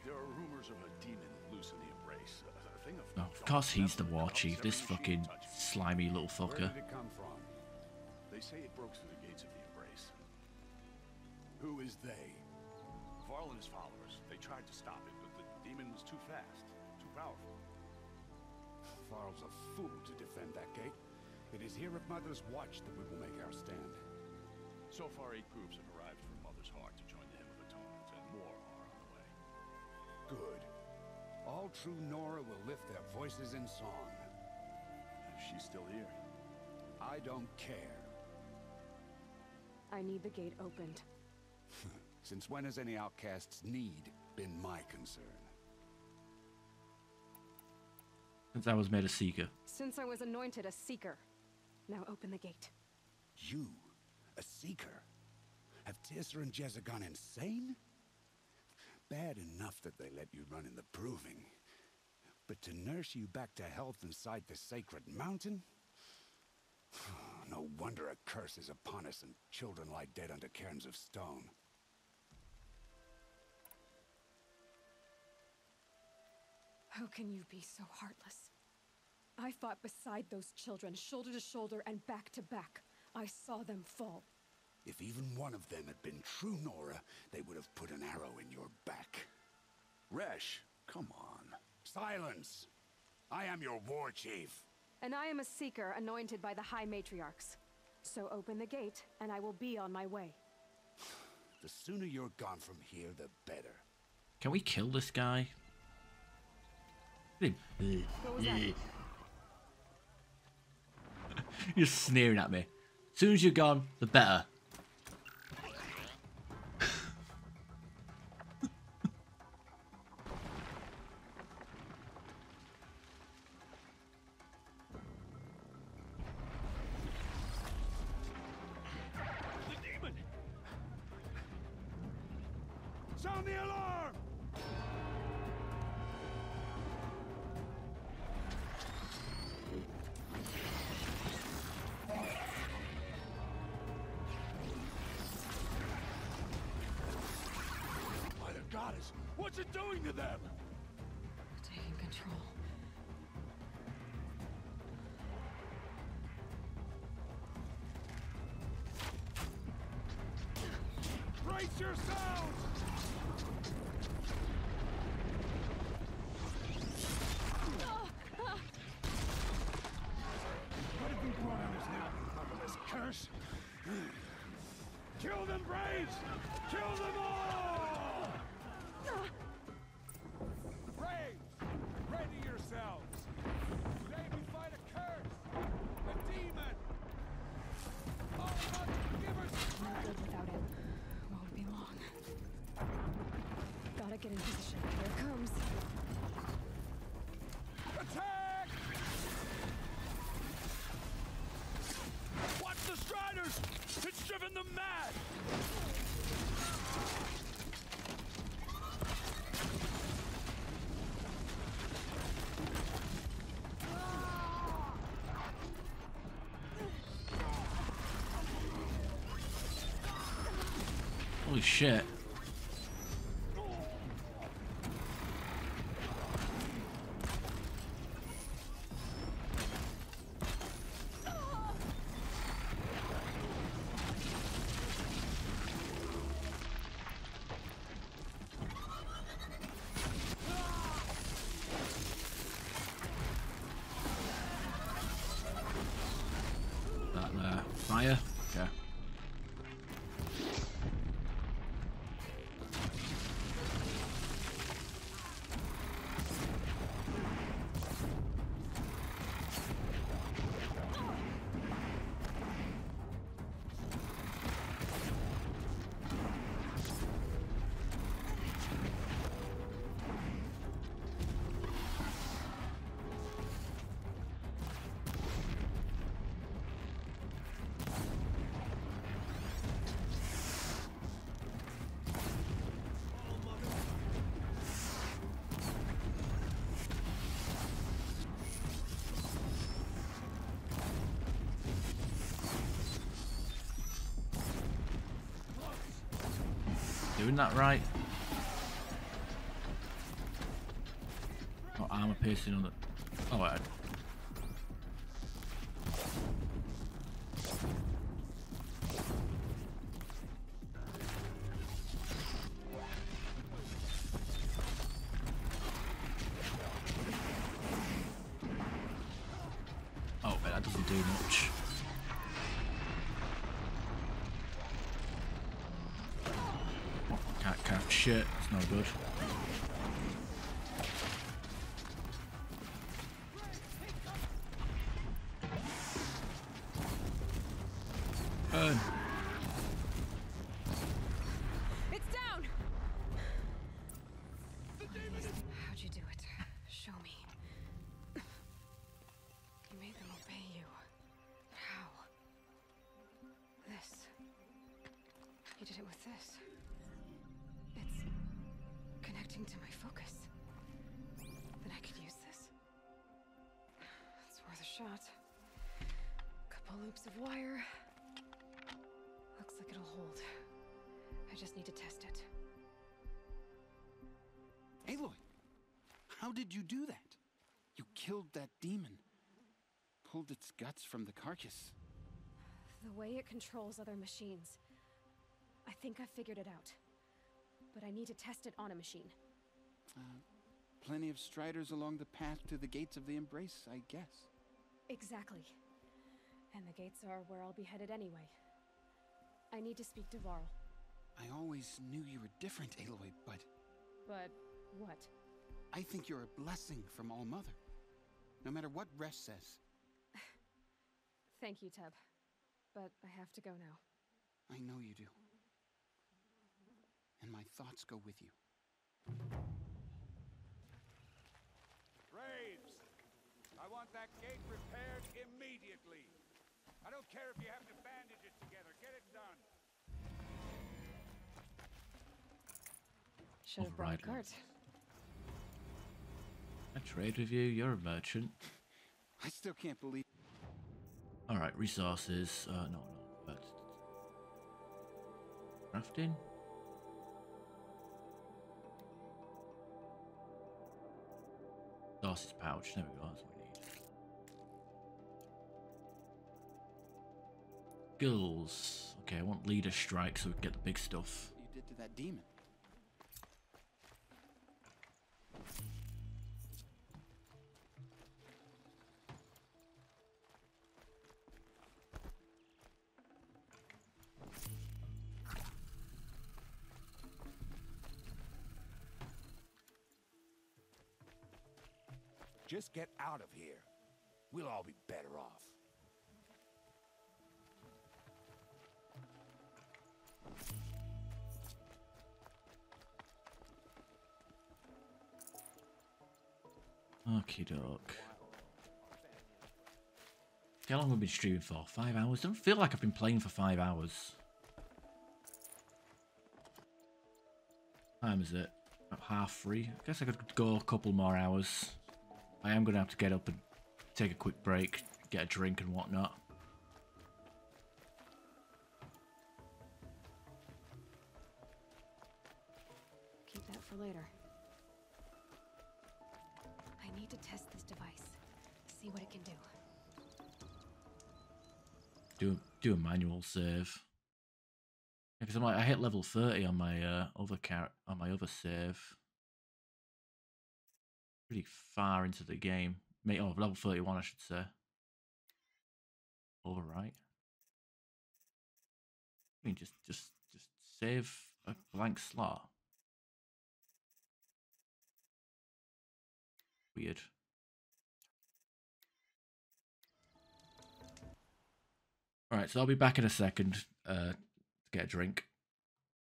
There are rumors of a demon loose in the embrace. A thing of... Oh, of course he's the war chief, this fucking slimy little fucker. Where did it come from? They say it broke through the gates of the embrace. Who is they? Varl and his followers. They tried to stop it, but the demon was too fast, too powerful. Varl's a fool to defend that gate. It is here at Mother's Watch that we will make our stand. So far, 8 groups have arrived from Mother's Heart to join the Hymn of Atonement, and more are on the way. Good. All true Nora will lift their voices in song. She's still here. I don't care. I need the gate opened. Since when has any outcast's need been my concern? Since I was made a seeker. Since I was anointed a Seeker. Now open the gate. You? A Seeker? Have Tirsa and Jezza gone insane? Bad enough that they let you run in the proving. But to nurse you back to health inside the sacred mountain? No wonder a curse is upon us and children lie dead under cairns of stone. How can you be so heartless? I fought beside those children, shoulder to shoulder and back to back. I saw them fall. If even one of them had been true Nora, they would have put an arrow in your back. Resh, come on. Silence! I am your war chief. And I am a Seeker anointed by the High Matriarchs. So open the gate, and I will be on my way. The sooner you're gone from here, the better. Can we kill this guy? What was that? You're sneering at me. As soon as you're gone, the better. Sound the alarm! goddess! What's it doing to them? Taking control. Brace yourselves! What have we brought on us now, motherless curse? Kill them, Braves! Kill them all! Braves, ready yourselves! Today we fight a curse! A demon! All of us give us No good without him. Won't be long. Gotta get in position. Here it comes. Attack! Watch the Striders! It's driven them mad! Holy shit. That there. Fire? Okay. Doing that right? Oh, armor piercing on the. Oh, wait. Oh, wait, that doesn't do much. Cat shit, it's no good. Burn. It's down! How'd you do it? Show me. You made them obey you. How? This. You did it with this. It's connecting to my focus. Then I could use this. It's worth a shot. Couple loops of wire. Looks like it'll hold. I just need to test it. Aloy, how did you do that? You killed that demon. Pulled its guts from the carcass. The way it controls other machines. I think I figured it out. But I need to test it on a machine. Plenty of Striders along the path to the gates of the Embrace, I guess. Exactly. And the gates are where I'll be headed anyway. I need to speak to Varl. I always knew you were different, Aloy, but... But what? I think you're a blessing from All Mother. No matter what Resh says. Thank you, Teb. But I have to go now. I know you do. And my thoughts go with you. Braves! I want that gate repaired immediately. I don't care if you have to bandage it together. Get it done. Should have brought a cart. I trade with you, you're a merchant. I still can't believe... Alright, resources. No, but... Crafting? resources pouch. There we go. That's what we need. Skills. Okay, I want leader strike so we can get the big stuff. You did to that demon. Just get out of here. We'll all be better off. Okie doke. How long have we been streaming for? 5 hours? Don't feel like I've been playing for 5 hours. What time is it? About 3:30. I guess I could go a couple more hours. I am going to have to get up and take a quick break, get a drink and whatnot. Keep that for later. I need to test this device. See what it can do. Do a manual save. Because I'm like, I hit level 30 on my other save. Pretty far into the game. Oh, level 31, I should say. Overwrite. I mean, just save a blank slot. Weird. All right, so I'll be back in a second to get a drink.